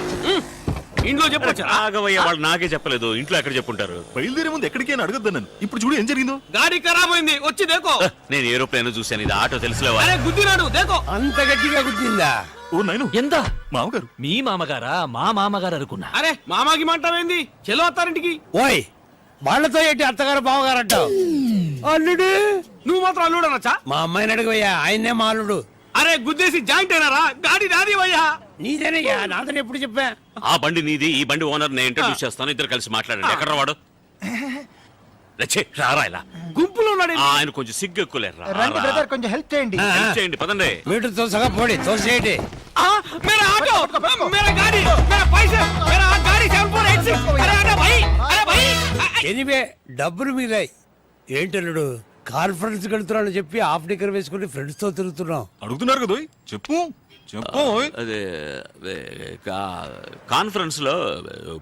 ఇంట్లో చెప్పొచ్చా? ఆగవయ్య, వాళ్ళు నాకే చెప్పలేదు. ఇంట్లో ఎక్కడ చెప్పుంటారు? బయలుదేరే ముందు ఎక్కడికి అని అడగద్దు నన్ను. ఇప్పుడు చూడు ఏం జరిగిందో. గాడి ఖరాబ్ అయింది, వచ్చి దేకో. నేను ఏరోప్లేన్ చూశాను, ఇది ఆటో తెలుసులేవా? అరే గుద్దినాడు, దేకో. అంత గట్టిగా గుద్దిందా? ఓ నైను, ఎంత? మామగారు. మీ మామగారా? మా మామగారు అనుకున్నా. అరే మామాకి మంటావేంది? చెలో అత్తారింటికి. ఓయ్, వాళ్ళతో ఏంటి అత్తగారు బావగారు అంటావు? అల్లుడు. నువ్వు మాత్రం అల్లుడు అనొచ్చా? మా అమ్మాయిని అడుగుయ్యా, ఆయన్నే మా అల్లుడు. అరే గుద్దేసి జాయింట్ అయినారా? గాడి నాది అయ్యా. నీదేనయ్యా, నాదని ఎప్పుడు చెప్పా? ఆ బండి నీది, ఈ బండి ఓనర్ నేను ఇంట్రడ్యూస్ చేస్తాను. ఇద్దరు కలిసి మాట్లాడండి. ఎక్కడ వాడు? లచ్చే, రారా ఇలా. గుంపులో ఉన్నాడు. ఆయన కొంచెం సిగ్గు ఎక్కువలేరు. రండి బ్రదర్, కొంచెం హెల్ప్ చేయండి. హెల్ప్ చేయండి, పదండి. మీటర్ తోసగా పోడి, తోసేయండి. मेरा ऑटो, मेरा गाड़ी, मेरा पैसे, मेरा गाड़ी 7486. अरे अरे भाई, अरे भाई. ఎనివే డబ్బులు మిగిలాయి. ఏంటల్లుడు, కాన్ఫరెన్స్ వెళ్తున్నాను చెప్పి హాఫ్ డిగ్గర్ వేసుకుని ఫ్రెండ్స్ తో తిరుగుతున్నాం. అడుగుతున్నారు కదా, చెప్పు చెప్పు. అదే కాన్ఫరెన్స్ లో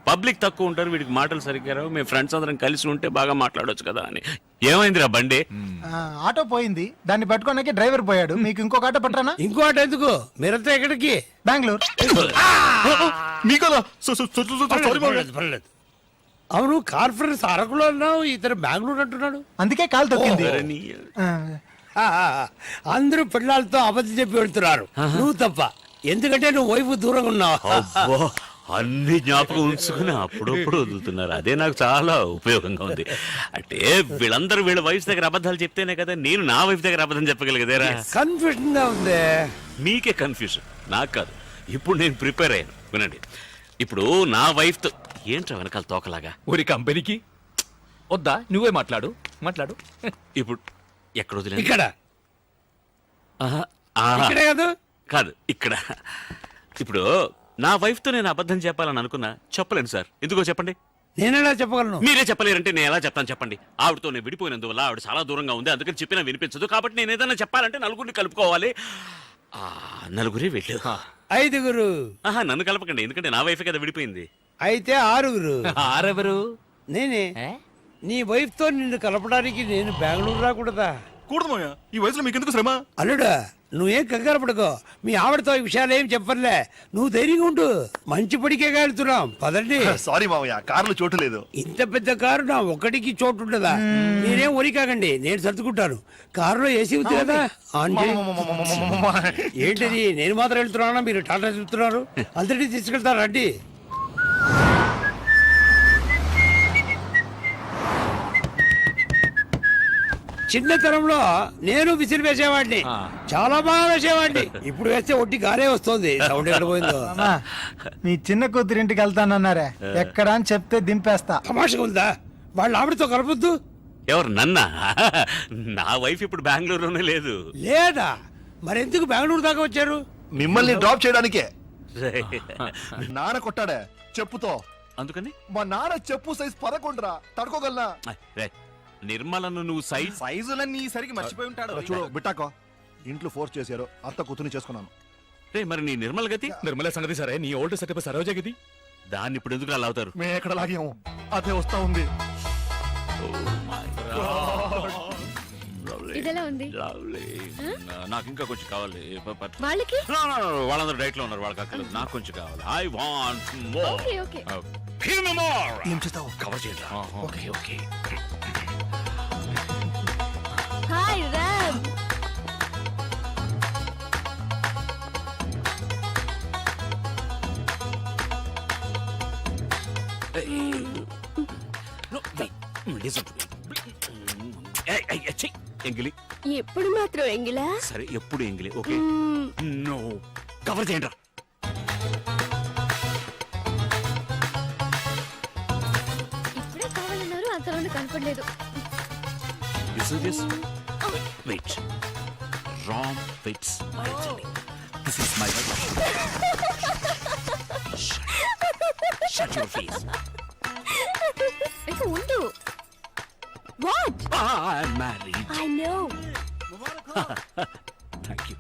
పబ్లిక్ తక్కువ ఉంటారు, వీడికి మాటలు సరిగ్గా రావు. మేము ఫ్రెండ్స్ అందరం కలిసి ఉంటే బాగా మాట్లాడొచ్చు కదా అని. ఏమైందిరా బండి? ఆటో పోయింది, దాన్ని పట్టుకోడానికి డ్రైవర్ పోయాడు. మీకు ఇంకొక ఆటో పట్టరానా? ఇంకో ఆట ఎందుకు? మీరంతా ఎక్కడికి? బెంగళూరు. మీకలా పర్లేదు, పర్లేదు. అవును, కాన్ఫరెన్స్ అరకులో అన్నావు, ఇతను బెంగళూరు అంటున్నాడు. అందుకే కాలు తొక్కింది. ఆ, అందరూ పిల్లలతో అబద్ధం చెప్పి వెళ్తున్నారు, నువ్వు తప్ప. ఎందుకంటే నువ్వు వైపు దూరంగా ఉన్నావు. అబ్బో, అన్ని జ్ఞాపకం ఉంచుకుని అప్పుడప్పుడు వదులుతున్నారు. అదే నాకు చాలా ఉపయోగంగా ఉంది. అంటే వీళ్ళందరూ వీళ్ళ వైఫ్ దగ్గర అబద్ధాలు చెప్తేనే కదా నేను నా వైఫ్ దగ్గర అబద్ధం చెప్పగలిగేదేరా. కన్ఫ్యూజన్ గా ఉంది. మీకే కన్ఫ్యూజన్, నాకు కాదు. ఇప్పుడు నేను ప్రిపేర్ అయ్యాను, వినండి. ఇప్పుడు నా వైఫ్ తో ఏంట్రా వెనకాల తోకలాగా? ఊరి కంపెనీకి వద్దా? నువ్వే మాట్లాడు. ఇప్పుడు ఎక్కడ వదిలేదు? ఇక్కడ ఇక్కడే కాదు, కాదు ఇక్కడ. ఇప్పుడు నా వైఫ్ తో నేను అబద్ధం చెప్పాలని అనుకున్నా, చెప్పలేను సార్. ఎందుకో చెప్పండి. నేనేలా చెప్పగలను? మీరే చెప్పలేరంటే నేను ఎలా చెప్తాను చెప్పండి. ఆవిడతో నేను విడిపోయినందువల్ల ఆవిడ చాలా దూరంగా ఉంది, అందుకని చెప్పినా వినిపించదు. కాబట్టి నేను ఏదైనా చెప్పాలంటే నలుగురిని కలుపుకోవాలి. నలుగురే వెళ్ళు. 5గురు. నన్ను కలపకండి, ఎందుకంటే నా వైఫ్ కదా విడిపోయింది. అయితే 6గురు. ఆరెవరు? నేనే. నీ వైఫ్ తో నిన్ను కలపడానికి నేను బెంగళూరు రాకూడదా? కూడదు మాయా, ఈ వయసులో మీకెందుకు శ్రమ? అల్లుడా, నువ్వేం కంగారు పడుకో. మీ ఆవిడతో ఈ విషయాలు ఏం చెప్పర్లే. నువ్వు ధైర్యంగా ఉండు. మంచి పడికే వెళ్తున్నాం, పదండి. సారీ మామయ్య, కార్లు చోటు లేదు. ఇంత పెద్ద కారు నా ఒక్కడికి చోటు ఉండదా? నేనేం ఒరి కాకండి, నేను సర్దుకుంటాను. కారులో ఏసీ ఉంది కదా, ఆన్ చేయి. ఏంటిది, నేను మాత్రం వెళ్తున్నానా? మీరు టాటా చెప్తున్నారు. అందరినీ తీసుకెళ్తారు, రండి. చిన్నతనంలో నేను విసిరి వేసేవాడిని, చాలా బాగా వేసేవాడిని. ఇప్పుడు వేస్తే ఒట్టి గారే వస్తుంది. సౌండ్ ఎక్కడ పోయిందో. అమ్మా, మీ చిన్న కూతురింటికి వెళ్తానన్నారే, ఎక్కడ అని చెప్తే దింపేస్తా. తమాషగా ఉందా? వాళ్ళ ఆవిడతో కలపొద్దు. ఎవరు నన్నా? నా వైఫ్ ఇప్పుడు బెంగళూరులోనే లేదు. లేదా మరెందుకు బెంగళూరు దాకా వచ్చారు? మిమ్మల్ని డ్రాప్ చేయడానికే. రే, నాన్న కొట్టాడే చెప్పుతో. అందుకని మా నాన్న చెప్పు సైజ్ 11 రా, తడుకోగలనా? రే, నిర్మలను నువ్వు సైజులన్నీ సరికి మర్చిపోయి ఉంటాడు. చూడు బిట్టాకో, ఇంట్లో ఫోర్స్ చేశారు, అత్త కూతుని చేసుకున్నాను. రే, మరి నీ నిర్మల గతి? నిర్మల సంగతి సరే, నీ ఓల్డ్ సెటప్ సరోజ గది. దాన్ని ఇప్పుడు ఎందుకు అలా అవుతారు? మేము ఎక్కడ లాగాము, అదే వస్తా ఉంది. ఇదెలా ఉంది? నాకు ఇంకా కొంచెం కావాలి. వాళ్ళకి వాళ్ళందరూ డైట్ లో ఉన్నారు, వాళ్ళకి అక్కర్లేదు. నాకు కొంచెం కావాలి. I want more. Okay okay give me more. ఏం చేస్తావు? కవర్ చేయండి. Okay okay. Hi Ram. No, wait. Listen to me. Hey, చెయ్. ఎంగిలి. ఎప్పుడు మాత్రం ఎంగిలా? సరే, ఎప్పుడు ఎంగిలి. ఓకే. నో, కవర్ చేయండి. ఇప్పుడే కావాలన్నారు, అంతలోనే కనపడలేదు. This. Wait. Ram fits my jelly. This is my Shut your face. ఇక ఉండు. What? I'm married. I know. Thank you.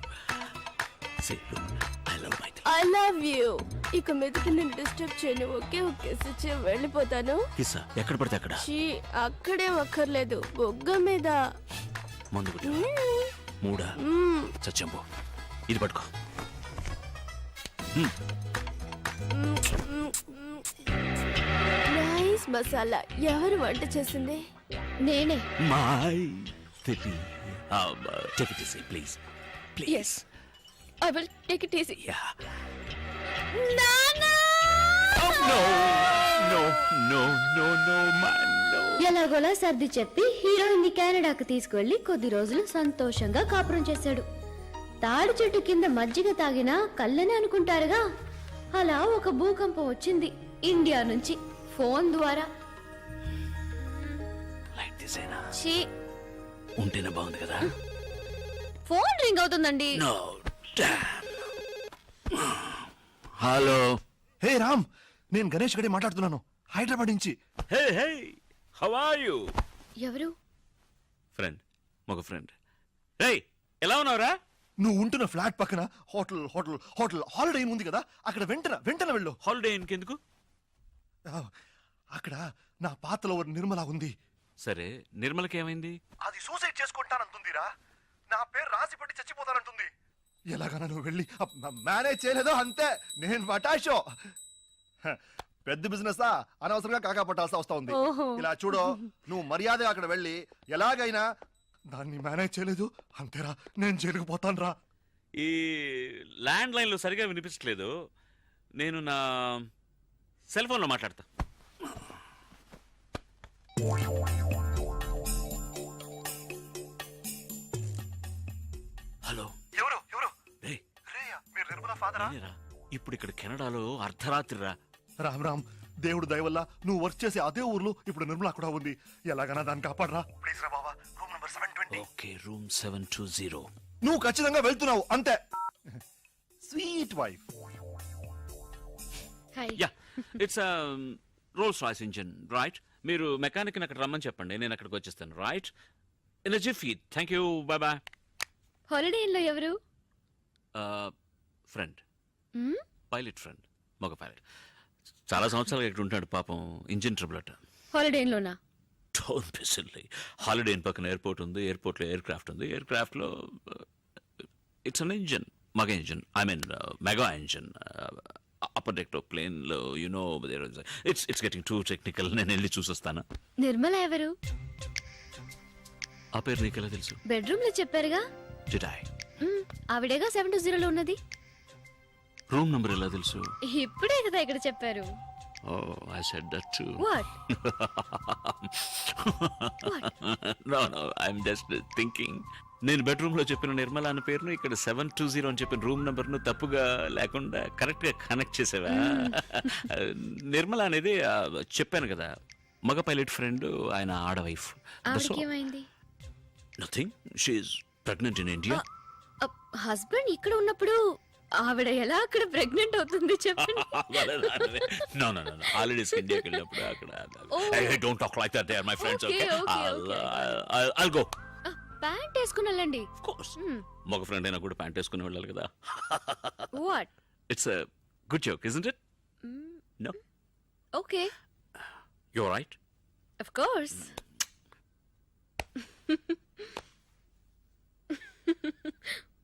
Say, look, I love my jelly. I love you. ఇక మీదకి నేను డిస్టర్బ్ చేయను. ఓకే ఓకే సిచ్చి వెళ్ళిపోతాను. కిస్సా ఎక్కడ పడితే అక్కడ. చీ, అక్కడే అక్కర్లేదు, బొగ్గ మీద. ముందు కొట్టు. మూడా చచ్చంబో. ఇది పట్టుకో. నైస్ మసాలా. ఎవరు వంట చేసింది? నేనే. మై తెలి. Take it easy please. Please. I will take it easy. Yeah. నానా! No, no, no, no, no, man, no. ఎలాగోలా సర్ది చెప్పి హీరోయిన్ ని కెనడాకు తీసుకువెళ్లి కొద్ది రోజులు సంతోషంగా కాపురం చేశాడు. తాడి చెట్టు కింద మజ్జిగ తాగినా కళ్ళని అనుకుంటారుగా, అలా ఒక భూకంపం వచ్చింది ఇండియా నుంచి ఫోన్ ద్వారా. లైక్ దిస్ ఏనా? ఛీ, ఉంటేనే బాగుంది కదా. ఫోన్ రింగ్ అవుతుందండి. No, damn. హలో. హే రామ్, నేను గణేష్ గడి మాట్లాడుతున్నాను, హైదరాబాద్ నుంచి. హే హే, హౌ ఆర్ యు? ఎవరు? ఫ్రెండ్, మగ ఫ్రెండ్. రే, ఎలా ఉన్నావురా? నువ్వు ఉంటున్న ఫ్లాట్ పక్కన హోటల్ హోటల్ హోటల్ హాలిడే ఉంది కదా, అక్కడ వెంటనే వెళ్ళు. హాలిడే ఇంకెందుకు? అక్కడ నా పాతలో నిర్మల ఉంది. సరే, నిర్మలకి ఏమైంది? అది సూసైడ్ చేసుకుంటానంటుందిరా. నా పేరు రాసి పెట్టి చచ్చిపోతానంటుంది. ఎలాగైనా నువ్వు వెళ్ళి మేనేజ్ చేయలేదో అంతే, నేను మటాషో. పెద్ద బిజినెస్ అనవసరంగా కాకా పట్టాల్సి వస్తా ఉంది. ఇలా చూడు, నువ్వు మర్యాద అక్కడ వెళ్ళి ఎలాగైనా దాన్ని మేనేజ్ చేయలేదు అంతేరా, నేను జరుగుపోతాను రా. ఈ ల్యాండ్ లైన్ లో సరిగా వినిపించట్లేదు, నేను నా సెల్ ఫోన్ లో మాట్లాడతా. హలో. ఎవరు ఎవరు? రేయ్, మీరు నిర్మల ఫాదరా? నేనేరా. ఇప్పుడు ఇక్కడ కెనడాలో అర్ధరాత్రి రా. రామ్ రామ్, దేవుడు దయ వల్ల నువ్వు వర్క్ చేసే అదే ఊర్లో ఇప్పుడు నిర్మల కూడా ఉంది. ఎలాగైనా దాన్ని కాపాడరా ప్లీజ్ రా బాబా. Room number 720. Okay, room 720. నువ్వు ఖచ్చితంగా వెళ్తున్నావు అంతే. Sweet wife. Hi. Yeah, it's Rolls Royce engine, right? మీరు మెకానిక్ అక్కడ రమ్మని చెప్పండి, నేను అక్కడికి వచ్చేస్తాను, right? In a jiffy. Thank you, bye bye. Holiday ఇన్లో ఎవరు? ఫ్రెండ్, పైలట్ ఫ్రెండ్, మగ పైలట్. చాలా సంవత్సరాలు ఇక్కడ ఉంటాడు పాపం, ఇంజిన్ ట్రబుల్ అట. హాలిడే ఇన్లోనా? Don't be silly. Holiday Inn పక్కన ఎయిర్పోర్ట్ ఉంది, ఎయిర్పోర్ట్లో ఎయిర్ క్రాఫ్ట్ ఉంది, ఎయిర్ క్రాఫ్ట్లో ఇట్స్ అన్ ఇంజిన్, మగ engine, I mean mega engine. Upper deck ప్లేన్లో you know it's getting too technical. నేను వెళ్ళి చూసొస్తాను. నిర్మల ఎవరు? ఆ పేరు నీకెలా తెలుసు? బెడ్రూమ్ లో చెప్పారుగా. జిటాయ్. ఆవిడేగా 720లో ఉన్నది. రూమ్ నంబర్ ఎలా తెలుసు? ఇప్పుడే కదా ఇక్కడ చెప్పారు. Oh, I said that too. What? No, I'm just thinking. నేను బెడ్రూమ్ లో చెప్పిన నిర్మల అన్న పేరును ఇక్కడ 720 అని చెప్పిన రూమ్ నంబర్ ను తప్పుగా లేకుండా కరెక్ట్ గా కనెక్ట్ చేసావా? నిర్మల అనేది చెప్పాను కదా, మగ పైలట్ ఫ్రెండ్, ఆయన ఆడ వైఫ్. ఆవిడకి ఏమైంది? Nothing, she's pregnant in India. Husband ఇక్కడ ఉన్నప్పుడు ఆవిడ ఎలా అక్కడ ప్రెగ్నెంట్ అవుతుంది చెప్పండి. నో నో నో హాలిడేస్ ఇండియాకి వెళ్ళినప్పుడు అక్కడ. Don't talk like that, they are my friends. Okay, I'll go. Pant వేసుకుని వెళ్ళండి. ఆఫ్ కోర్స్, మగ ఫ్రెండ్ అయినా కూడా ప్యాంట్ వేసుకుని వెళ్ళాలి కదా. What? It's a good joke, isn't it? No? Okay, You're right. Of course.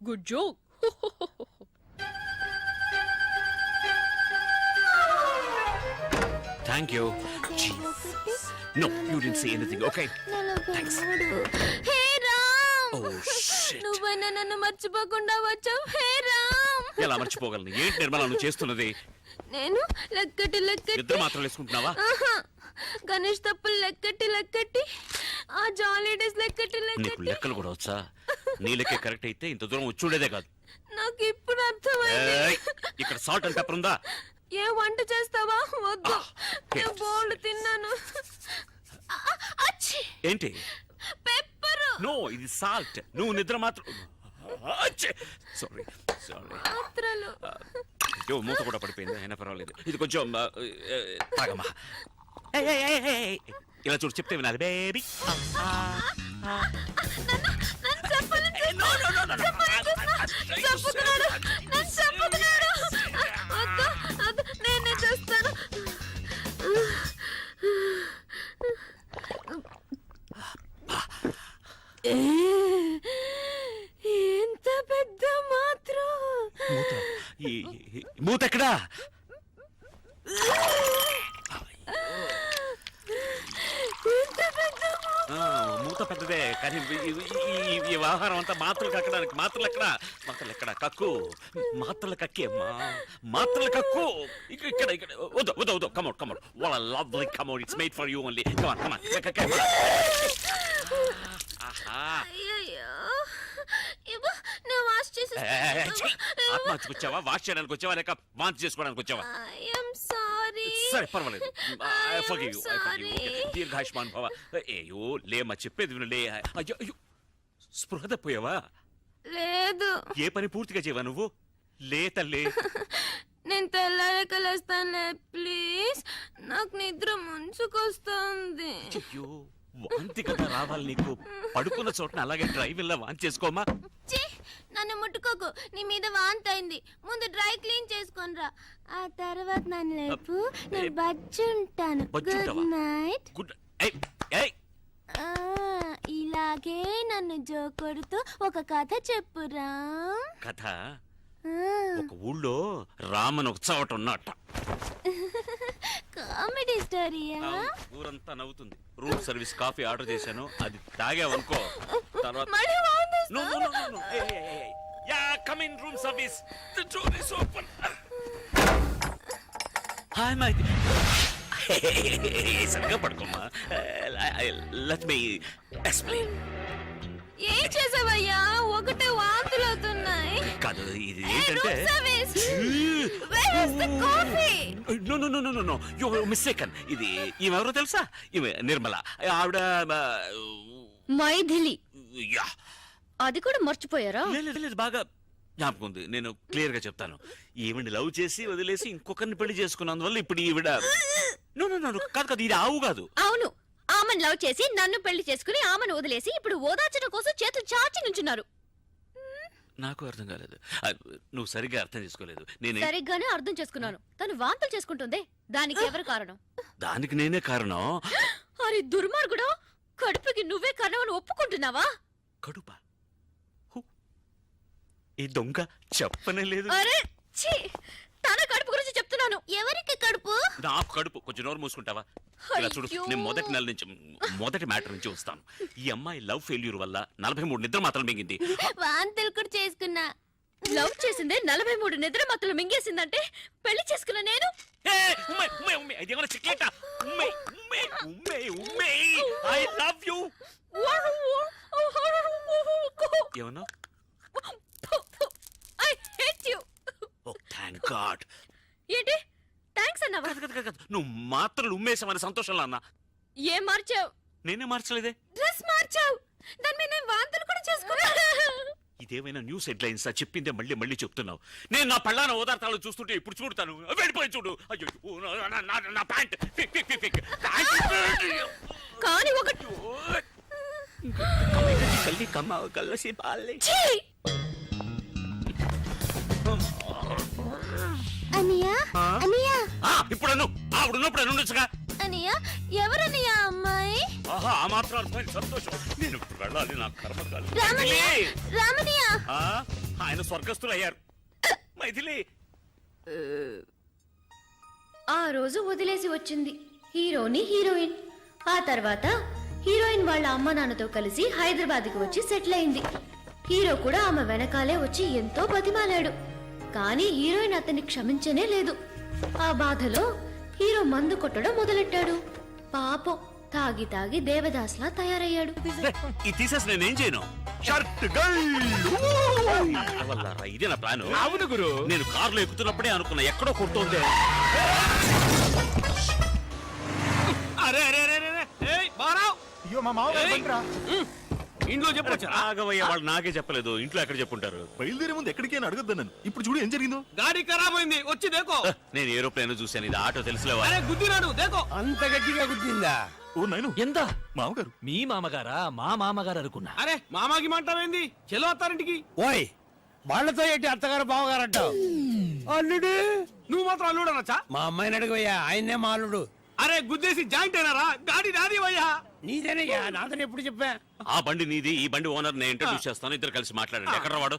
Good joke. Thank you. Jeez. No, you didn't say anything. Okay. Thanks. Hey Ram, Oh shit. నువ్వైనా నన్ను మర్చిపోకుండా వచ్చావు. హే రామ్, ఎలా మర్చిపోగలను? ఏంటి నిర్మలా నువ్వు చేస్తున్నది? నేను లెక్కటి ఇద్దరు మాత్రం వేసుకుంటున్నావా? ఆహా, గణేష్ తప్పులు లెక్కటి ఆ జాలీ డేస్ లెక్కటి నీకు లెక్కలు కూడా వచ్చా? నీ లెక్క కరెక్ట్ అయితే ఇంత దూరం వచ్చుండేదే కాదు. నాకు ఇప్పుడు అర్థమైంది. ఏయ్, ఇక్కడ సాల్ట్ అండ్ పెప్పర్ ఉందా? ఏ వంట చేస్తావా? వద్దు, yes. నేను బోల్డ్ తిన్నాను. అచ్చి, ఏంటి? పెప్పరు. నో, ఇది సాల్ట్. నువ్వు నిద్ర మాత్రం. Sorry sorry. మాత్రలు. అయ్యో, మూత కూడా పడిపోయింది. అయినా పర్వాలేదు, ఇది కొంచెం తాగమ్మా. ఇలా చూడు, చెప్తే వినాలి బేబీ. నేనే చేస్తాను. ఎంత పెద్ద మాత్రం. మూత ఎక్కడా? మూత పెద్దదే, కానీ ఈ వ్యవహారం అంతా మాత్రలు కక్కడానికి. మాత్రలు ఎక్కడ? కక్కు. మాత్రలు కక్కే అమ్మా, మాత్రలు కక్కు. ఇక్కడ వద్దు. Come out. What a lovely commode. It's made for you only. Come on. అయ్యయ్యో, ఇవ్వు, నేను వాష్ చేసి. ఆత్మహత్యకు వచ్చావా? వాష్ చేయడానికి వచ్చావా, లేక వాంతి చేసుకోవడానికి వచ్చావా? I'm sorry. సరే, పర్వాలేదు. Forgive you. దీర్ఘాయుష్మాన్ భవ. అయ్యో, లేమ్మా, చెప్పేది విను. లే. అయ్యో, స్పృహ తప్పోయావా? లేదు. ఏ పని పూర్తిగా చేయవా నువ్వు? లే తల్లి. నేను తెల్లారక లేస్తానులే, ప్లీజ్. నాకు నిద్ర ముంచుకొస్తుంది. అయ్యో, వాంతి కదా రావాలి నీకు. పడుకున్న చోటన అలాగే డ్రైవ్ వెళ్ళా వాంతి చేసుకోమా. ఛీ, నన్ను ముట్టుకోకు. నీ మీద వాంతి అయింది. ముందు డ్రై క్లీన్ చేసుకొనిరా, ఆ తర్వాత నన్ను లేపు. నేను బజ్జుంటాను. గుడ్ బజ్జుంటావా? నైట్. గుడ్. ఏయ్, ఇలాగే నన్ను జోకొడుతూ ఒక కథ చెప్పురా. కథ. ఒక ఊళ్ళో రామన్ ఒక చోట ఉన్నట్ట. కామెడీ స్టోరీయా? ఊరంతా నవ్వుతుంది. రూమ్ సర్వీస్ కాఫీ ఆర్డర్ చేశాను, అది తాగావనుకో తర్వాత. మళ్ళీ వాంతి No. Yeah, come in, room service. The door is open. Hi, my dear. సరిగా పడుకోమ్మా. Let me explain. ఏం చేసావయ్యా? ఒకటే వాంతులు అవుతున్నాయి. కాదు, ఇది ఏంటంటే. No. You're mistaken. ఇది ఈమెవరో తెలుసా? ఈమె నిర్మల. ఆవిడ మైథిలి. యా. అది కూడా మర్చిపోయారా? లేదు, బాగా జ్ఞాపకం ఉంది. నేను క్లియర్ గా చెప్తాను. ఈవిడ లవ్ చేసి వదిలేసి ఇంకొకరిని పెళ్లి చేసుకున్నందువల్ల ఇప్పుడు ఈవిడ. నో కాదు, ఇది ఆవు కాదు. అవును, ఆమెను లవ్ చేసి నన్ను పెళ్లి చేసుకుని ఆమెను వదిలేసి ఇప్పుడు ఓదార్చడం కోసం చేతులు చాచి నుంచున్నారు. నాకు అర్థం కాలేదు. నువ్వు సరిగ్గా అర్థం చేసుకోలేదు. నేను సరిగ్గానే అర్థం చేసుకున్నాను. తను వాంతులు చేసుకుంటుంది. దానికి ఎవరు కారణం? దానికి నేనే కారణం. అరే దుర్మార్గుడా, కడుపుకి నువ్వే కారణం అని ఒప్పుకుంటున్నావా? కడుప? ఈ దొంగ చెప్పనే లేదు. అరే ఛీ, తన కడుపు గురించి చెప్తున్నాను. ఎవరికి కడుపు? నాకు కడుపు. కొంచెం నోరు మూసుకుంటావా? ఇలా చూడు, నేను మొదటి మ్యాటర్ నుంచి వస్తాను. ఈ అమ్మాయి లవ్ ఫెయిల్యూర్ వల్ల 43 నిద్ర మాత్రం మింగింది. వాంతులు కూడా చేసుకున్నా. లవ్ చేసిందే 43 నిద్ర మత్తులు మింగేసిందంటే పెళ్లి చేసుకున్న నేను. I love you. ఏమన్నా? I hate you. Oh thank God. ఏంటి థాంక్స్ అన్నావా? నువ్వు మాత్రం ఉమ్మేసామని సంతోషంలో అన్నా. ఏం మార్చావు? నేనే మార్చలేదే. డ్రెస్ మార్చావు. దాని మీద నేను వాంతులు కూడా చేసుకున్నాను. ఇదేమైనా న్యూస్ హెడ్లైన్స్ చెప్పిందే మళ్ళీ మళ్ళీ చెప్తున్నావు. నేను నా పళ్ళాన ఓదార్తాలు చూస్తుంటే ఇప్పుడు చూడతాను. వెళ్ళిపోయి చూడు. అయ్యో నా ప్యాంట్ కానీ ఒకటి కల్లి కమ్మ కల్లసి పాలి. అనియా అనియా ఇప్పుడు ఆవిడున్నప్పుడు అనుండొచ్చుగా. అనియా ఎవరనియా అమ్మాయి? ఆహా ఆ మాత్రం అర్థమైంది. సంతోషం. నేను ఇప్పుడు వెళ్ళాలి. నా కర్మకాలి. రామనియా రామనియా ఆయన స్వర్గస్థులు అయ్యారు. మైథిలి ఆ రోజు వదిలేసి వచ్చింది హీరోని హీరోయిన్. ఆ తర్వాత హీరోయిన్ వాళ్ళ అమ్మ నాన్నతో కలిసి హైదరాబాద్కి వచ్చి సెటిల్ అయింది. హీరో కూడా ఆమె వెనకాలే వచ్చి ఎంతో బతిమాలాడు. కానీ హీరోయిన్ అతన్ని క్షమించనే లేదు. ఆ బాధలో హీరో మందు కొట్టడం మొదలెట్టాడు. పాపం తాగి తాగి దేవదాస్లా తయారయ్యాడు. ఇది తీసేసి నేనేం చేయను. షర్ట్ గల్ ఇదే నా ప్లాన్. అవును గురు. నేను కారులో ఎక్కుతున్నప్పుడే అనుకున్నా ఎక్కడో కొడుతోంది. అరే అరే అరే అరే ఏయ్ బారావ్ అయ్యో మా మామగారు బండిరా. ఇంట్లో చెప్పొచ్చా? రాఘవయ్య వాళ్ళు నాకే చెప్పలేదు. ఇంట్లో ఎక్కడ చెప్పుంటారు. బయలుదేరే ముందు ఎక్కడికి అని అడగద్దు నన్ను. ఇప్పుడు చూడు ఏం జరిగిందో. గాడి ఖరాబ్ అయింది, వచ్చి దేకో. నేను ఏరోప్లేన్ చూశాను. ఇది ఆటో తెలుసులేవా? అరే గుద్దినాడు దేకో. అంత గట్టిగా గుద్దిందా? ఓ నైను ఎంత? మామగారు. మీ మామగారా? మా మామగారు అనుకున్నా. అరే మామాకి మాంటావేంది? చెలో అత్తారింటికి. ఓయ్ వాళ్ళతో ఏంటి అత్తగారు బావగారు అంటావు? అల్లుడు నువ్వు మాత్రం అల్లుడు అనొచ్చా? మా అమ్మాయిని అడుగుయ్యా, ఆయన్నే మా అల్లుడు. అరే గుద్దేసి జాయింట్ అయినారా? గాడి నాది అయ్యా. నీదేనయ్యా, నాదని ఎప్పుడు చెప్పా? ఆ బండి నీది. ఈ బండి ఓనర్ నేను ఇంట్రడ్యూస్ చేస్తాను. ఇద్దరు కలిసి మాట్లాడండి. ఎక్కడ వాడు?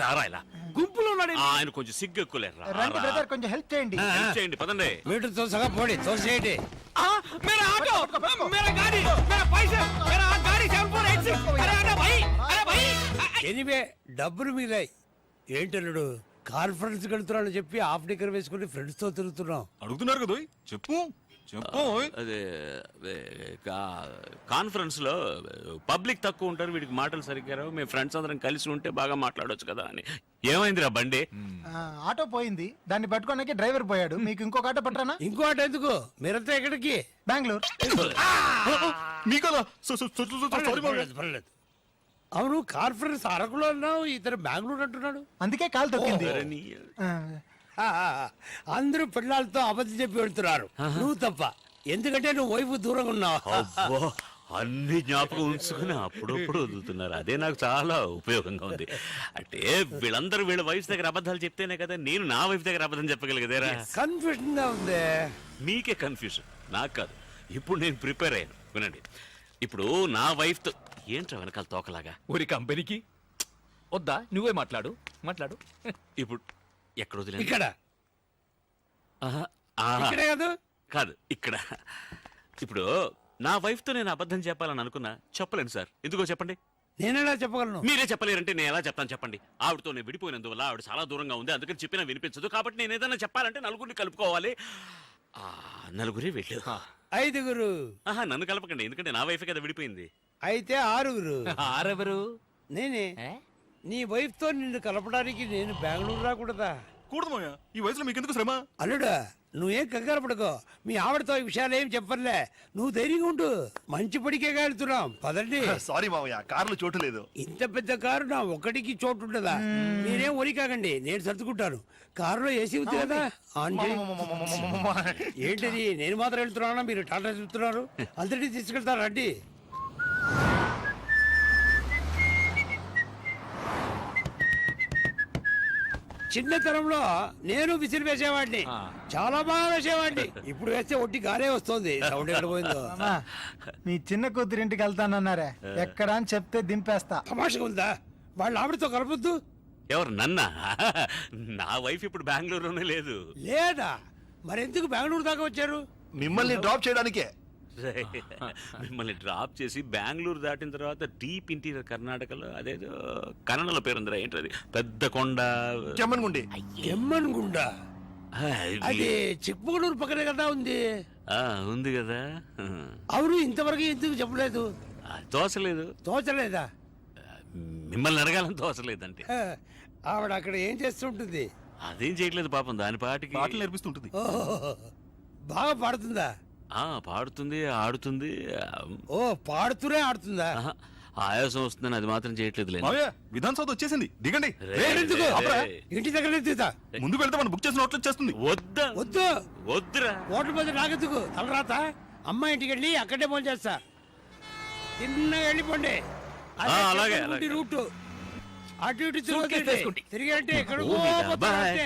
రారా ఇలా. గుంపులో ఉన్నాడు. ఆయన కొంచెం సిగ్గు ఎక్కువలేరు. రండి బ్రదర్, కొంచెం హెల్ప్ చేయండి. చేయండి పదండి. మీటర్ తోసగా పోడి తోసేయండి. मेरा ऑटो, मेरा गाड़ी, मेरा पैसे, मेरा गाड़ी 7486. अरे अरे भाई, अरे भाई. ఎనివే డబ్బులు మిగిలాయి. ఏంటల్లుడు కాన్ఫరెన్స్ వెళ్తున్నాను చెప్పి హాఫ్ డిగ్గర్ వేసుకుని ఫ్రెండ్స్ తో తిరుగుతున్నాం. అడుగుతున్నారు కదా చెప్పు చెప్పు. అదే కాన్ఫరెన్స్ లో పబ్లిక్ తక్కువ ఉంటారు. వీడికి మాటలు సరిగ్గా రావు. మేము ఫ్రెండ్స్ అందరం కలిసి ఉంటే బాగా మాట్లాడొచ్చు కదా అని. ఏమైందిరా బండి? ఆటో పోయింది, దాన్ని పట్టుకోడానికి డ్రైవర్ పోయాడు. మీకు ఇంకొక ఆటో పట్టరానా? ఇంకో ఆట ఎందుకు? మీరంతా ఎక్కడికి? బెంగళూరు. మీకదా పర్లేదు, పర్లేదు. అవును కాన్ఫరెన్స్ అరకులో అన్నావు, ఇతను బెంగళూరు అంటున్నాడు. అందుకే కాలు తొక్కింది. ఆ, అందరూ పిల్లలతో అబద్ధం చెప్పి వెళ్తున్నారు, నువ్వు తప్ప. ఎందుకంటే నువ్వు వైపు దూరంగా ఉన్నావు. అబ్బో, అన్ని జ్ఞాపకం ఉంచుకుని అప్పుడప్పుడు వదులుతున్నారు. అదే నాకు చాలా ఉపయోగంగా ఉంది. అంటే వీళ్ళందరూ వీళ్ళ వైఫ్ దగ్గర అబద్ధాలు చెప్తేనే కదా నేను నా వైఫ్ దగ్గర అబద్ధం చెప్పగలిగేదేరా. కన్ఫ్యూజన్ గా ఉంది. మీకే కన్ఫ్యూజన్, నాకు కాదు. ఇప్పుడు నేను ప్రిపేర్ అయ్యాను. వినండి. ఇప్పుడు నా వైఫ్ తో ఏంట్రా వెనకాల తోకలాగా? ఊరి కంపెనీకి వద్దా? నువ్వే మాట్లాడు మాట్లాడు. ఇప్పుడు ఎక్కడ వదిలేదు? ఇక్కడ ఇక్కడే కాదు, కాదు ఇక్కడ. ఇప్పుడు నా వైఫ్ తో నేను అబద్ధం చెప్పాలని అనుకున్నా, చెప్పలేను సార్. ఎందుకో చెప్పండి. నేనేలా చెప్పగలను? మీరే చెప్పలేరంటే నేను ఎలా చెప్తాను చెప్పండి. ఆవిడతో నేను విడిపోయినందువల్ల ఆవిడ చాలా దూరంగా ఉంది, అందుకని చెప్పినా వినిపించదు. కాబట్టి నేను ఏదైనా చెప్పాలంటే నలుగురిని కలుపుకోవాలి. నలుగురే వెళ్ళు. 5గురు. నన్ను కలపకండి, ఎందుకంటే నా వైఫ్ కదా విడిపోయింది. అయితే 6గురు. ఆరెవరు? నేనే. నీ వైఫ్ తో నిన్ను కలపడానికి నేను బెంగళూరు రాకూడదా? కూడదు మాయా, ఈ వయసులో మీకెందుకు శ్రమ? అల్లుడా నువ్వేం కంగారు పడుకో. మీ ఆవిడతో ఈ విషయాలు ఏం చెప్పర్లే. నువ్వు ధైర్యంగా ఉండు. మంచి పడికే వెళ్తున్నాం, పదండి. సారీ మామయ్య, కారులో చోటు లేదు. ఇంత పెద్ద కారు నా ఒక్కడికి చోటు ఉండదా? మీరేం ఒరి కాకండి, నేను సర్దుకుంటాను. కారులో ఏసీ ఉంది కదా, ఆన్ చేయి. ఏంటిది నేను మాత్రం వెళ్తున్నానా? మీరు టాటా చెప్తున్నారు. అందరినీ తీసుకెళ్తారు రండి. చిన్నతనంలో నేను విసిరి వేసేవాడిని, చాలా బాగా వేసేవాడిని. ఇప్పుడు వేస్తే ఒట్టి గారే వస్తుంది. సౌండ్ ఎక్కడ పోయిందో. అమ్మా, మీ చిన్న కూతురింటికి వెళ్తానన్నారే, ఎక్కడ అని చెప్తే దింపేస్తా. తమాషగా ఉందా? వాళ్ళ ఆవిడతో కలపొద్దు. ఎవరు నన్నా? నా వైఫ్ ఇప్పుడు బెంగళూరులోనే లేదు. లేదా? మరెందుకు బెంగళూరు దాకా వచ్చారు? మిమ్మల్ని డ్రాప్ చేయడానికే. మిమ్మల్ని డ్రాప్ చేసి బెంగళూరు దాటిన తర్వాత డీప్ ఇంటీరియర్ కర్ణాటకలో అదేదో కన్నడలో పేరుందిరా, ఏంటది, పెద్ద కొండ, చెమ్మన్గుండి. ఎమ్మన్గుండ? అది చిక్మగళూరు పక్కనే కదా ఉంది. ఉంది కదా. అవును, ఇంతవరకు ఎందుకు చెప్పలేదు? తోసలేదు. తోచలేదా? మిమ్మల్ని అడగాలని తోసలేదంటే. ఆవిడ అక్కడ ఏం చేస్తుంటుంది? అదేం చేయట్లేదు పాపం, దాని పాటికి పాటలు నేర్పిస్తుంటుంది. ఓహో, బాగా పాడుతుందా? పాడుతుంది, ఆడుతుంది. ఓ పాడుతూనే ఆడుతుందా? ఆహా, ఆయాసం వస్తుందని అది మాత్రం చేయట్లేదు. మావయ్య విధాన్ సౌత్ వచ్చేసింది, దిగండి. ఎందుకు? ఇంటి దగ్గర తీతా. ముందుకు వెళ్తే మనం బుక్ చేసిన హోటల్ వచ్చేస్తుంది. వద్దా? వద్దు, వద్దురా. హోటల్ మీద నాకెందుకు తలరాత? అమ్మ ఇంటికి వెళ్ళి అక్కడే ఫోన్ చేస్తా. తిన్నగా వెళ్ళిపోండి. అదే అలాగే, చెప్పండి అలాగే. రూట్ అటు ఇటు తిరిగి అంటే ఇక్కడ boy.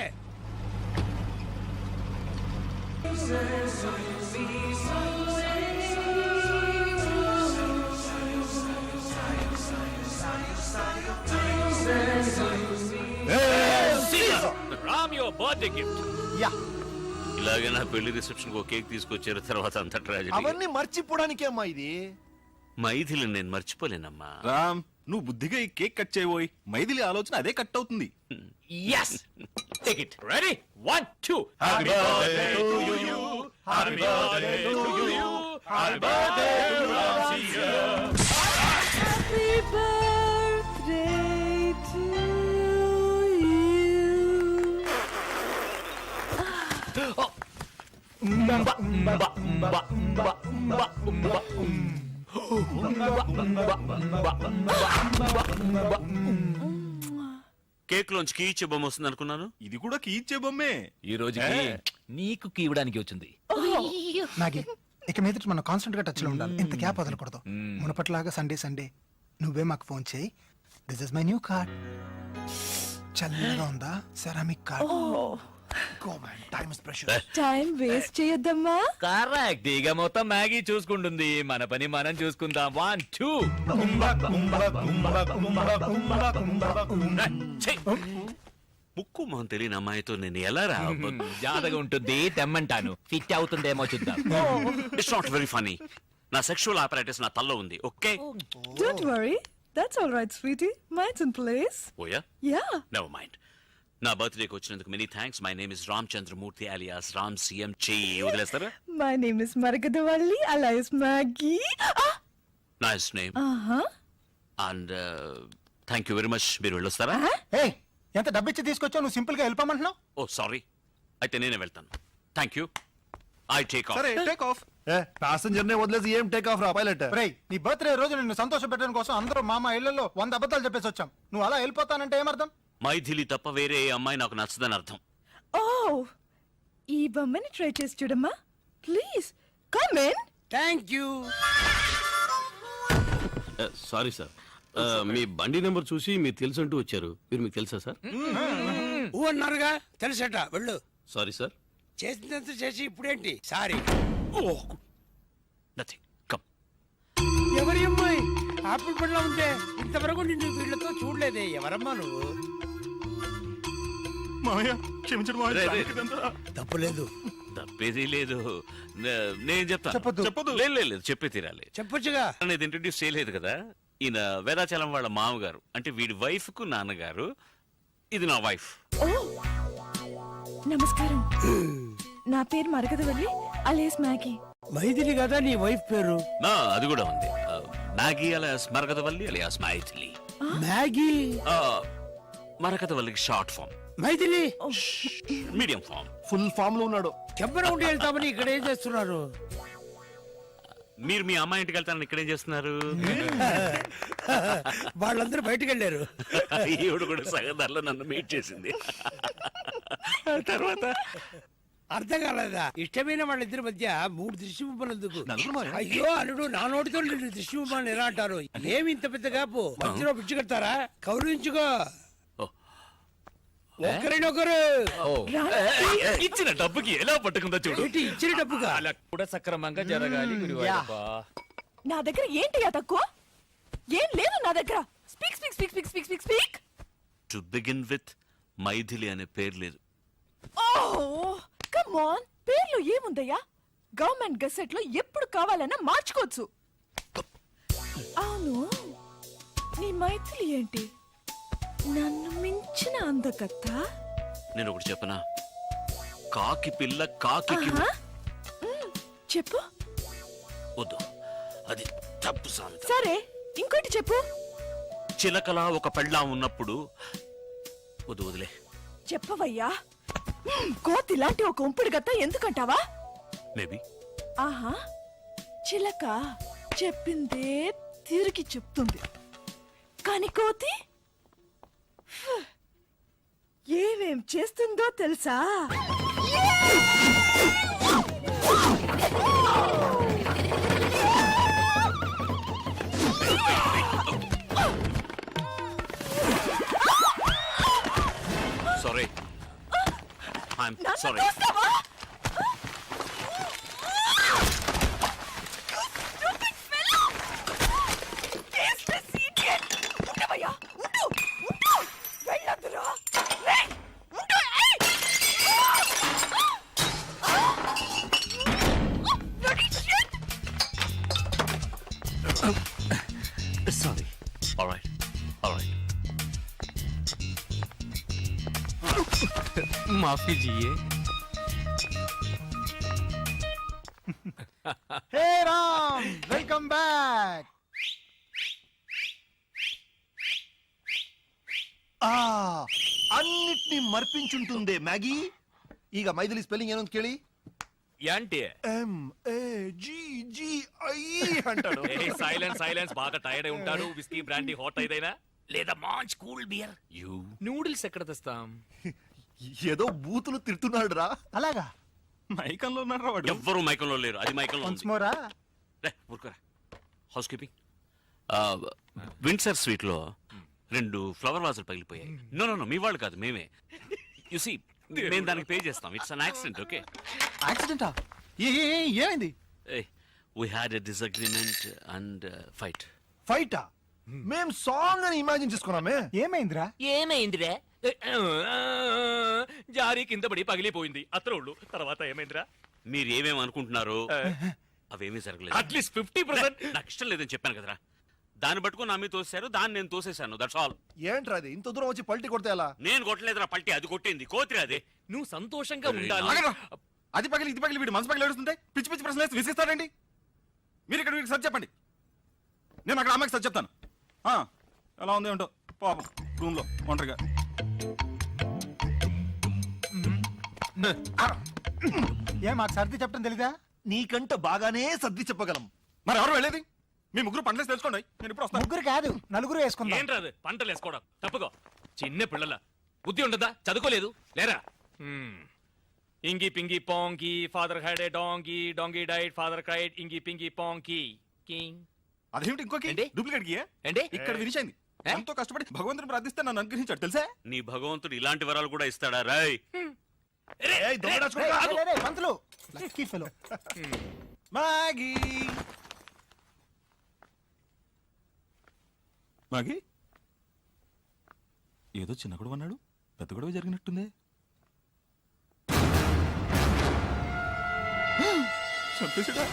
Ram your birthday gift. Yeah, ఇలాగే నా పెళ్లి రిసెప్షన్ ఒక కేక్ తీసుకొచ్చారు, తర్వాత అంత ట్రాజెడీ. అవన్నీ మర్చిపోవడానికే అమ్మా ఇది. మైథిలి నేను మర్చిపోలేనమ్మా. రామ్, నువ్వు బుద్ధిగా ఈ కేక్ కట్ చేయబోయి మైథిలి ఆలోచన అదే కట్ అవుతుంది. Yes. Take it. Ready? 1, 2. Happy birthday to you. Happy birthday to you. Happy birthday to Ramsiya. Happy birthday to cake లోంచి కీ ఇచ్చే బొమ్మ వస్తుంది అనుకున్నాను. ఇది కూడా కీ ఇచ్చే బొమ్మే. ఈ రోజుకి నీకు కీవడానికి వచ్చింది. నాగి ఇక మీద మనం కాన్స్టెంట్ గా టచ్ లో ఉండాలి. ఇంత గ్యాప్ వదలకూడదు. మునపట్లాగా సండే సండే నువ్వే మాకు ఫోన్ చేయి. This is my new card. చల్లగా ఉందా? Ceramic card. Go man, time is precious. Time waste చేయొద్దమ్మా. కరెక్ట్. ఇక మొత్తం మ్యాగీ చూసుకుంటుంది, మన పని మనం చూసుకుందాం. 1, 2. ముక్కు మొహం తెలియని అమ్మాయితో నేను ఎలా రా? జాతగా ఉంటుంది, తెమ్మంటాను. ఫిట్ అవుతుందేమో చూద్దాం. It's not very funny. నా సెక్షువల్ ఆపరేటర్స్ నా తల్లో ఉంది. Okay, Don't worry. That's all right, sweetie. Mine's in place. Oh yeah, Yeah. Never mind. నా బర్త్డేకి వచ్చినందుకు many thanks. My name is Ram Chandramurthy alias Ram CM. చెయ్యి వదిలేస్తారా? My name is Margadavalli alias Maggie. Nice name. Uh-huh. And thank you very much. మీరు వెళ్ళొస్తారా? ఏయ్, ఎంత డబ్బిచ్చి తీసుకొచ్చావు? నువ్వు సింపుల్ గా వెళ్ళిపోమంటున్నావు. ఓ సారీ, అయితే నేనే వెళ్తాను. Thank you. I take off. సరే, టేక్ ఆఫ్. ప్యాసింజర్ నే వదిలేసి ఏం టేక్ ఆఫ్ రా పైలట్. రేయ్, నీ బర్త్డే రోజు నిన్ను సంతోష పెట్టడం కోసం అందరూ మామ ఇళ్లలో 100 అబద్ధాలు చెప్పేసి వచ్చాం. నువ్వు అలా వెళ్ళిపోతానంటే ఏమర్థం? మైథిలి తప్ప వేరే ఏ అమ్మాయి నాకు నచ్చదని అర్థం. Oh. ఈ బొమ్మని ట్రై చేసి చూడమ్మా. Please come in. Thank you. Sorry sir, మీ బండి నెంబర్ చూసి మీరు తెలుసు అంటూ వచ్చారు. మీరు మీకు తెలుసా సార్? ఊ అన్నారుగా, తెలుసట. వెళ్ళు. Sorry sir. చేసినంత చేసి ఇప్పుడేంటి సారీ? నథింగ్. కమ్. ఎవరి అమ్మాయి ఆపిల్ పండ్లా ఉంటే ఇంతవరకు నిన్ను వీళ్ళతో చూడలేదే. ఎవరమ్మా నువ్వు? మావయ్య క్షమించండి మావయ్య. రే, రే. ఇదంతా తప్పులేదు. తప్పేది లేదు. నేను చెప్తాను. చెప్పొద్దు. లేదు, చెప్పే తీరాలి. చెప్పొచ్చుగా. అనేది ఇంట్రడ్యూస్ చేయలేదు కదా. ఈయన వేదాచలం వాళ్ళ మామగారు, అంటే వీడి వైఫ్ కు నాన్నగారు. ఇది నా వైఫ్. నమస్కారం. నా పేరు మరగదవల్లి alias Maggie. మైథిలి కదా నీ వైఫ్ పేరు? అది కూడా ఉంది. Maggie alias Marakathavalli alias Mythili. Maggie. మరకతవల్లికి short form, Mythili medium form. Full form లో ఉన్నాడు. కెంపన ఉండి వెళ్తామని ఇక్కడ ఏం చేస్తున్నారు? మీరు మీ అమ్మాయి ఇంటికి వెళ్తారని ఇక్కడేం చేస్తున్నారు? వాళ్ళందరూ బయటకు వెళ్ళారు. ఈవిడ కూడా సగదారిలో నన్ను మీట్ చేసింది. తర్వాత అర్థం కాలేదా? ఇష్టమైన వాళ్ళిద్దరి మధ్య 3 దృష్టి బొమ్మలు ఎందుకు? అయ్యో అల్లుడు, నా నోటితో నిన్ను దృష్టి బొమ్మలు ఎలా అంటారు? ఏమి ఇంత పెద్ద కాపు? మధ్యలో పిచ్చి కడతారా? కౌరించుకో. ఒకరినొకరు. ఇచ్చిన డబ్బుకి ఎలా పట్టుకుందో చూడు. ఏంటి ఇచ్చిన డబ్బుగా? అలా కూడా సక్రమంగా జరగాలి గురువాయూరప్పా. నా దగ్గర ఏంటి తక్కువ? ఏం లేదు నా దగ్గర. Speak speak speak speak speak speak speak. To begin with Maithili అనే పేరు లేదు. ఓహ్ కమ్ ఆన్, పేర్లో ఏముందయ్యా? గవర్నమెంట్ గెసెట్ లో ఎప్పుడు కావాలన్నా మార్చుకోవచ్చు. అవును, నీ మైథిలి ఏంటి నన్ను మించిన అందకత్త? నేను ఒకటి చెప్పనా? కాకి పిల్ల కాకి చెప్పు. వద్దు, అది తప్పు సామెత. సరే ఇంకోటి చెప్పు. చిలకలా ఒక పెళ్ళాం ఉన్నప్పుడు. వదిలే. చెప్పవయ్యా. కోతి లాంటి ఒక ఉంపుడు గత్త ఎందుకంటావా? మేబీ ఆహా చిలక చెప్పిందే తిరిగి చెప్తుంది కాని కోతి ఫ్, ఏమేం చేస్తుందో తెలుసా? సారీ ఐఎమ్ నన్ను సారీ. చూస్తావా? ఉండవయ్యా, ఉండు, ఉండు, వెళ్ళొద్దురా. ఏయ్, ఉండు, ఏయ్. Bloody shit. Sorry. Alright alright. మాఫీ జియే. హే రామ్, వెల్కమ్ బ్యాక్. అన్నిటినీ మర్పించుంటుందే మ్యాగీ. ಈಗ ಮೈದಿಲಿ ಸ್ಪೆಲ್ಲಿಂಗ್ ಏನು ಅಂತ ಕೇಳಿ. యాంటీ MAGGI అంటాడు. సైలెన్స్ సైలెన్స్, బాగా టైర్డ్ అయి ఉంటాడు. విస్కీ బ్రాండీ హాట్ అయిదైనా లేదా మంచి కూల్ బియర్. యూ నూడిల్స్ ఎక్కడ తెస్తాం? ఏదో బూతులు తిడుతున్నాడు రా. అలాగా మైకంలో ఉన్నారా వాడు? ఎవ్వరూ మైకంలో లేరు. అది మైకంలో వన్స్ ఉంది. మోరా. ఊరుకోరా. House keeping. విండ్సర్ స్వీట్ లో 2 ఫ్లవర్ వాజులు పగిలిపోయాయి. నో నో నో, మీ వాళ్ళు కాదు, మేమే. యు సీ, మేము దానికి పే చేస్తాం. It's an accident. ఓకే. యాక్సిడెంటా? ఏమైంది? We had a disagreement and fight. ఫైటా? మేం సాంగ్ అని ఇమాజిన్ చేసుకున్నామే. ఏమైందిరా? ఏమైందిరా? జారీ కింద పడి పగిలిపోయింది అత్రోళ్ళు. తర్వాత ఏమైందిరా? మీరు ఏమేమి అనుకుంటున్నారు అవేమీ జరగలేదు. అట్లీస్ట్ 50%. నాకు ఇష్టం లేదని చెప్పాను కదరా. దాన్ని పట్టుకుని నా మీద తోసేశారు, దాన్ని నేను తోసేశాను. That's all. ఏంట్రా అది? ఇంత దూరం వచ్చి పల్టీ కొడితే ఎలా? నేను కొట్టలేదురా పల్టీ, అది కొట్టింది కోతిరి. అదే నువ్వు సంతోషంగా ఉండాలి. ఆగరా. అది పగిలి ఇది పగిలి వీడు మనసు పగిలి ఏడుస్తుంటే పిచ్చి పిచ్చి ప్రశ్నలు వేసి విసిగిస్తాడండి. మీరు ఇక్కడ వీడికి సరి చెప్పండి, నేను అక్కడ అమ్మాయికి సరి చెప్తాను. ఎలా ఉంది ఏంటో పాపం రూమ్ లో ఒంటరిగా. మాకు సర్ది చెప్పడం తెలీదా? నీకంట బాగానే సర్ది చెప్పగలం. మరి ఎవరు వెళ్ళేది? మీ ముగ్గురు పంటలేసి తెలుసుకోండి, నేను ఇప్పుడు వస్తాను. ముగ్గురు కాదు, నలుగురు వేసుకుందాం. ఏంట్రాదు పంటలు వేసుకోవడం? తప్పుకో. చిన్న పిల్లల బుద్ధి ఉండదా? చదువుకోలేదు లేరా? ఇంగి పింగి పాంగి father had a donkey, donkey died, father cried, ఇంగి పింగి పాంగి కింగ్. అదేమిటి ఇంకోకి ఏంటి? డూప్లికేట్ కి ఏంటి? ఇక్కడ ఫినిష్ అయింది. ఎంతో కష్టపడి భగవంతుని ప్రార్థిస్తే నన్ను అనుగ్రహించాడు తెలుసా? నీ భగవంతుడు ఇలాంటి వరాలు కూడా ఇస్తాడా రాయ్? ఏయ్, దొంగరాజుకోగా. పంతులు లక్కీ ఫెలో. మాగీ మాగీ ఏదో చిన్న గొడవ అన్నాడు, పెద్ద గొడవ జరిగినట్టుంది. చంపేసాడా?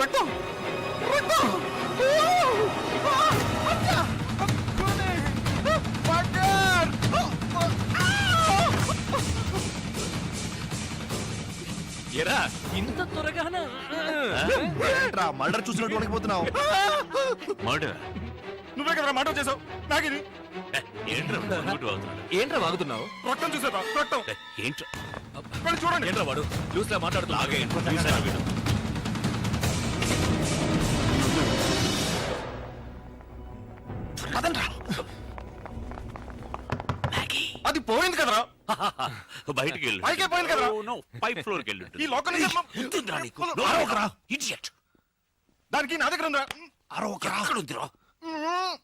రక్తం! రక్తం! ఎరా ఇంత త్వరగానా? ఏంట్రా మర్డర్ చూసినట్టు వణికిపోతున్నావు? మర్డర్? నువ్వే కదా మాట చేసావు నాగిని. ఏంట్రా వాగుతున్నావు? రక్తం చూసేదా? రక్తం ఏంట్రా? వెళ్ళి చూడండి. ఏంట్రా వాడు లూస్ లా మాట్లాడుతున్నా? అది పోయింది కదరా. బయటికి వెళ్ళు. పైకే పోయింది కదరా. పైప్ ఫ్లోర్ కి వెళ్ళు. ఈ లోకల్ దానికి నా దగ్గర ఉందిరా.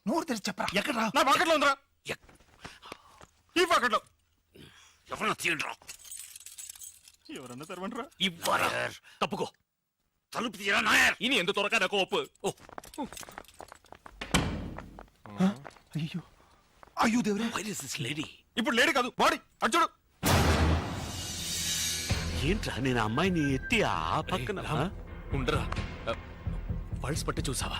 నోరు తెరిచి చెప్పరా. ఎక్కడ్రా? నా పాకెట్ లో ఉందిరా. ఈ పాకెట్ లో. ఎవరన్నా తీయండిరా. ఎవరన్నా తెరవంటరా. ఇవ్వరా. తప్పుకో. తలుపు తీయరా నాయర్. ఇని ఎందుకు త్వరగా నాకు ఒప్పు. అయ్యో అయ్యో దేవుడే. Where is this lady? ఇప్పుడు లేడీ కాదు బాడీ. అటు చూడు. ఏంట్రా నేను ఆ అమ్మాయిని ఎత్తి ఆ పక్కన ఉండరా. పల్స్ పట్టి చూసావా?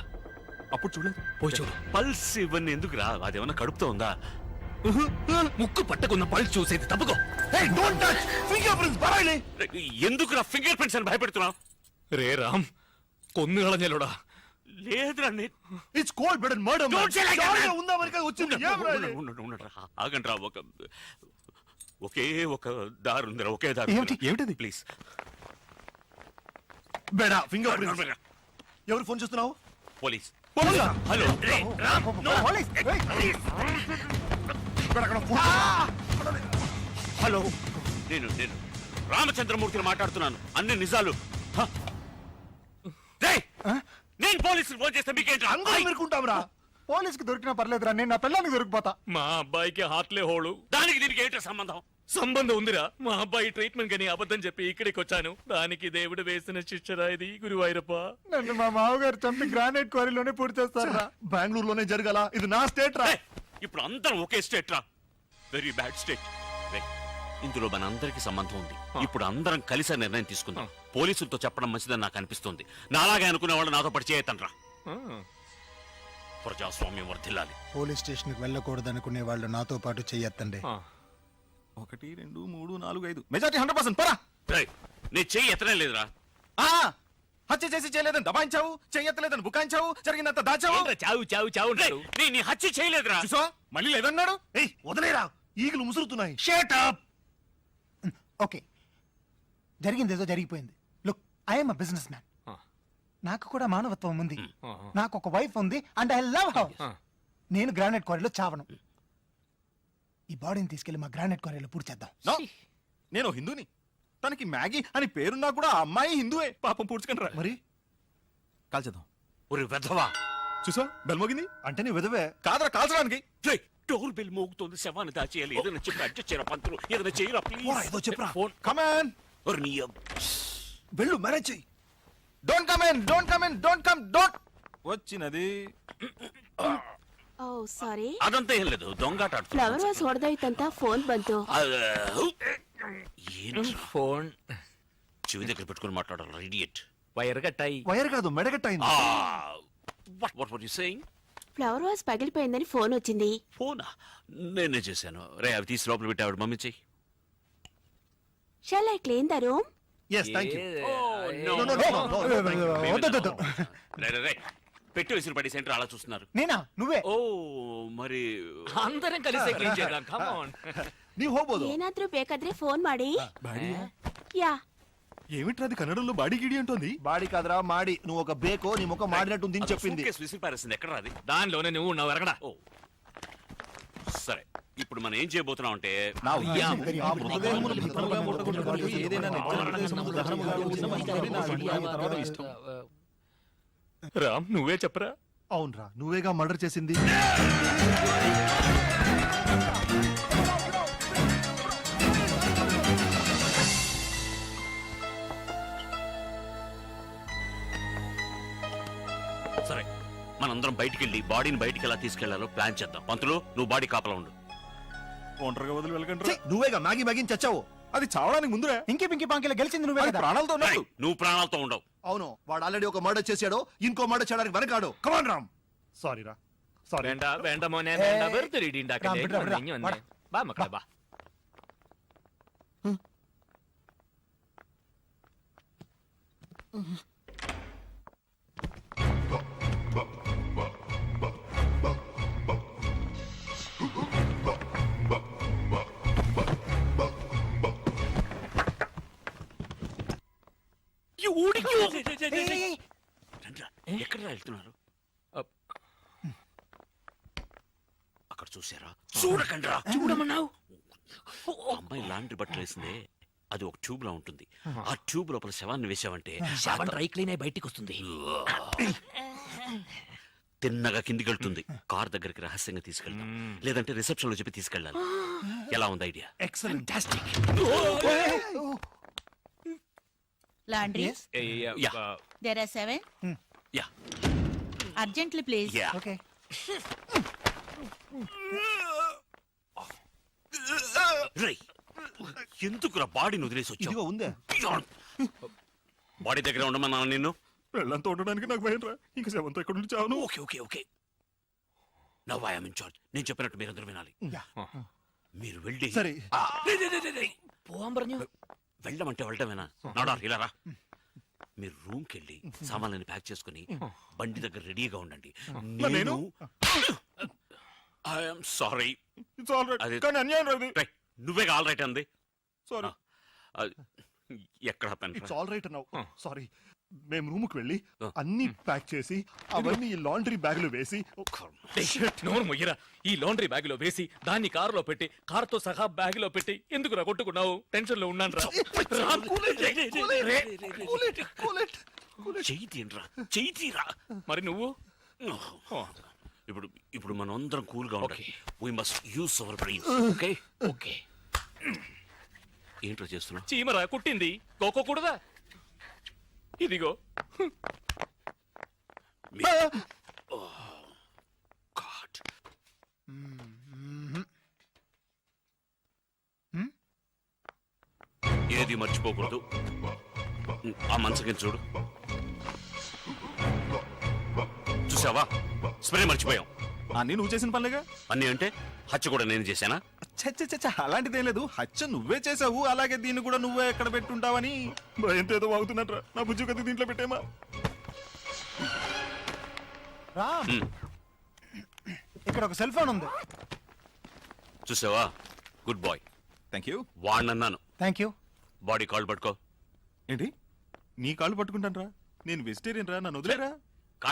అప్పుడు చూడలేదు. పోయి చూడు. పల్స్ ఇవన్నీ ఎందుకురా? అదేమన్నా కడుపుతో ఉందా? ముక్కు పట్టుకున్న పల్స్ చూసేది. తప్పుకో. Hey, don't touch! Fingerprints, పరాయిలే. ఎందుకురా ఫింగర్ ప్రింట్స్ అని భయపెడుతున్నావు? రే రామ్, కొన్ను കളഞ്ഞలోడా. లేదురా It's cold blooded murder. Don't say like that, man. ఉందా మనకి వచ్చింది. ఏం రా ఇది? ఆగండి రా. ఒకే ఒక దారి ఉందిరా, ఒకే దారి ఏమిటి? ఏమిటిది? ప్లీజ్. బేడా ఫింగర్ ప్రింట్స్. ఎవరు ఫోన్ చేస్తున్నావు? పోలీస్. పోలీసా? హలో. పోలీస్. ఏయ్. బేడా, అక్కడ ఫోన్. హలో, నేను రామచంద్రమూర్తిని మాట్లాడుతున్నాను. అన్ని నిజాలు. హ? రేయ్, నేను పోలీసులు ఫోన్ చేస్తే మీకేంటి? అందరూ మెరుకుంటాంరా. పోలీస్కి దొరికినా పర్లేదురా, నేను నా పిల్లలకి దొరికిపోతా. మా అబ్బాయికి హార్ట్లే హోళు. దానికి దీనికి ఏంటో సంబంధం? సంబంధం ఉందిరా. మా అబ్బాయి ట్రీట్మెంట్ కని అబద్ధం చెప్పి ఇక్కడికి వచ్చాను. దానికి దేవుడు వేసిన శిక్షరా ఇది, గురువాయూరప్ప. నన్ను మా మామగారు చంపి గ్రానైట్ క్వారీలోనే పూర్తి చేస్తారా? బెంగళూరులోనే జరగాల. ఇది నా స్టేట్ రా. రేయ్, ఇప్పుడు అందరం ఒకే స్టేట్ రా. Very bad state. ఇందులో మన అందరికి సంబంధం ఉంది. ఇప్పుడు అందరం కలిసి నిర్ణయం తీసుకుందాం. పోలీసులతో చెప్పడం మంచిదని నాకు అనిపిస్తుంది. నాలాగే అనుకునే వాళ్ళు నాతో పడి చేయతండ్రా. ప్రజాస్వామ్యం వర్ధిల్లాలి. పోలీస్ స్టేషన్కి వెళ్ళకూడదు అనుకునే వాళ్ళు నాతో పాటు చెయ్యొద్దండి. 1 2 3 4 5 మెజార్టీ 100%. పరా. రేయ్, నీ చెయ్యి ఎత్తనే లేదురా. హత్య చేసి చేయలేదని దబాయించావు, చెయ్యెత్తలేదని బుకాయించావు, జరిగినంత దాచావు. చావు చావు చావు అంటారు. నీ హత్య చేయలేదురా. చూసా మళ్ళీ లేదన్నాడు. ఏయ్, వదిలేరా, ఈగలు ముసురుతున్నాయి. Shut up. ఓకే, జరిగింది ఏదో జరిగిపోయింది. Look, I'm a business man. నాకు కూడా మానవత్వం ఉంది. నాకు ఒక వైఫ్ ఉంది అండ్ ఐ లవ్ హర్. నేను గ్రానైట్ క్వారీలో చావను. ఈ బాడీని తీసుకెళ్లి మా గ్రానైట్ క్వారీలో పూర్తి చేద్దాం. No, నేను హిందూని. తనకి మ్యాగీ అని పేరున్నా కూడా ఆ అమ్మాయి హిందూయే. పాపం పూడ్చుకుంటారా మరి కాల్చేద్దాం. ఒరే వెధవా, చూసా బెల్ మోగింది. అంటే నీ విధవే. కాదరా కాల్చడానికి. రేయ్, డోర్ బెల్ మోగుతోంది. శవాన్ని దాచేయాలి. ఏదైనా చెప్పి అడ్జస్ట్ చేయరా పంతులు. ఏదైనా చేయరా పోరా, ఏదో ప్లీజ్. చెప్పురా. ఫోన్. కమాన్. ఒరే నీ వెళ్ళు, మేనేజ్ చెయ్యి. Don't come in, don't come in, don't come, don't. వచ్చినది. Oh sorry. అదంతా ఏం లేదు, దొంగాట ಫ್ಲವರ್ ವಾಸ್ ಹೊಡೆದೋಯ್ತಂತ ಫೋನ್ ಬಂತು. ఫోన్ చెవి దగ్గర పెట్టుకుని మాట్లాడాలి. ఇడియట్. వైర్ కట్టాయి. వైర్ కాదు, మెడగట్టయింది. What you saying? Flower vase పగిలిపోయిందని ఫోన్ వచ్చింది. ఫోనా? నేనే చేశాను. రే, అవి తీసి లోపల పెట్టి ఆవిడ మమ్మీ చెయ్యి. Shall I clean the room? Yes, thank you. వద్దొద్దు. పెట్టి విసిరి పడి సెంటర్ అలా చూస్తున్నారు. నేనా? నువ్వే? ఓ మరి అందరం కలిసి క్లీన్ చేద్దాం. Come on. ನೀವು ಹೋಗ್ಬೋದು. ಏನಾದ್ರೂ ಬೇಕಾದ್ರೆ ಫೋನ್ ಮಾಡಿ. Body yeah. ఏమిట్రా అది కన్నడంలో బాడీ గిడి అంటోంది. బాడీ కాదురా, మాడి. నువ్వు ఒక బేకో నీ ముఖం మాడినట్టుంది అని చెప్పింది. సూట్కేస్ విసిరి పారేసింది. ఎక్కడ అది? దానిలోనే నువ్వు ఉన్నావు. ఎరగడా? ఓ సరే, ఇప్పుడు మనం ఏం చేయబోతున్నాం అంటే ನಾವು ఆ మృతదేహమును భద్రముగా ముట్టగొట్టుకొని ఏదైనా నిత్య ప్రదేశమును దహనముగా ఉంచమని నా తర్వాత ఇష్టం. రామ్ నువ్వే చెప్పరా. అవునరా, నువ్వేగా మర్డర్ చేసింది. సరే, మనందరం బయటికి వెళ్ళి బాడీని బయటికి ఎలా తీసుకెళ్లాలో ప్లాన్ చేద్దాం. పంతులు, నువ్వు బాడీ కాపలా ఉండు. ఒంటరిగా వదిలి వెళ్ళకండి. ఛీ, నువ్వేగా మ్యాగీ మ్యాగీని చచ్చావు. అది చావడానికి ముందురే. ఇంకి పింకి పాంకిలో గెలిచింది నువ్వే అది కదా? ప్రాణాలతో ఉన్నాడు. ఏయ్, నువ్వు ప్రాణాలతో ఉండవు. అవును, వాడు ఆల్రెడీ ఒక మర్డర్ చేశాడు. ఇంకో మర్డర్ చేయడానికి వెనకాడు. కమాన్ రామ్. సారీ రా, సారీ. വേണ്ട വേണ്ട മോനെ വേണ്ട. വെറുതെ ഇടി ഉണ്ടാക്കല്ലേ. വിടാ, വിടാ, ഇങ്ങ് വിടാ. വന്നേ. വാ മക്കളെ വാ. ఎక్కడ వెళ్తున్నారు? అక్కడ చూసారా? చూడకండిరా. చూడమన్నావు. అమ్మాయి లాండ్రీ బట్టలు వేసిందే, అది ఒక ట్యూబ్ లో ఉంటుంది. ఆ ట్యూబ్ లోపల శవాన్ని వేసావంటే శవం డ్రై క్లీన్ అయి బయటికి వస్తుంది. తిన్నగా కిందికి వెళ్తుంది. కార్ దగ్గరికి రహస్యంగా తీసుకెళ్తాం, లేదంటే రిసెప్షన్ లో చెప్పి తీసుకెళ్ళాలి. ఎలా ఉంది idea? Excellent. Laundry Yeah. There are 7. Yeah urgently please. Yeah. Okay. రేయ్, ఎందుకురా బాడీని వదిలేసి వచ్చావు? ఇదిగో ఉందే. బాడీ దగ్గర ఉండమన్నా నిన్ను. వెళ్ళంతా ఉండడానికి నాకు భయం రా. ఇంకా శవంతో ఎక్కడ నుంచి చావను. Okay okay okay, now I am in charge. నేను చెప్పినట్టు మీరందరూ వినాలి. మీరు వెళ్ళి సరే. പോവാൻ പറഞ്ഞു. వెళ్ళమంటే వెళ్ళటమేనా? నాడా ఇలా రా. మీరు రూమ్కి వెళ్ళి సామాన్లని ప్యాక్ చేసుకుని బండి దగ్గర రెడీగా ఉండండి. నేను I'm sorry. It's all right. అది- కానీ అన్యాయం రా ఇది. నువ్వే ఆల్ రైట్ అంది. సారీ. ఎక్కడ పెన్ ఇట్స్ ఆల్ రైట్ అన్నావు. సారీ. మేము రూముకి వెళ్ళి అన్ని ప్యాక్ చేసి అవన్నీ ఈ లాండ్రీ బ్యాగ్ లో వేసి నోరు మొయ్యరా. ఈ లాండ్రీ బ్యాగ్ లో వేసి దాన్ని కారులో పెట్టి కారుతో సహా బ్యాగ్ లో పెట్టి ఎందుకు రా కొట్టుకున్నావు? టెన్షన్ లో ఉన్నాను రా. చెయ్యిరా. మరి నువ్వు ఇప్పుడు ఇప్పుడు మనం అందరం కూల్ గా ఉండాలి. We must use our brains. Okay okay. ఏంట్రా చేస్తున్నా? చీమరా కుట్టింది కోకోకూడదా? ఇదిగో గాడ్. ఏది మర్చిపోకూడదు. ఆ మనసుకి చూడు. చూసావా, స్ప్రే మర్చిపోయాం. అన్నీ నువ్వు చేసిన పనులేగా. అన్నీ అంటే హత్య కూడా నేను చేశానా? చచ్చ అలాంటిదేం లేదు. హత్య నువ్వే చేసావు, అలాగే దీన్ని కూడా నువ్వే ఎక్కడ పెట్టుంటావని భయంతో ఏదో వాగుతున్నట్రా. నా బుజ్జు కత్తి దీంట్లో పెట్టేమా. రా, ఇక్కడ ఒక సెల్ ఫోన్ ఉంది. చూసావా, గుడ్ బాయ్. Thank you. వాడినన్నాను. Thank you. బాడీ కాల్ పట్టుకో. ఏంటి నీ కాళ్ళు పట్టుకుంటాను రా? నేను వెజిటేరియన్ రా, నన్ను వదిలేరా.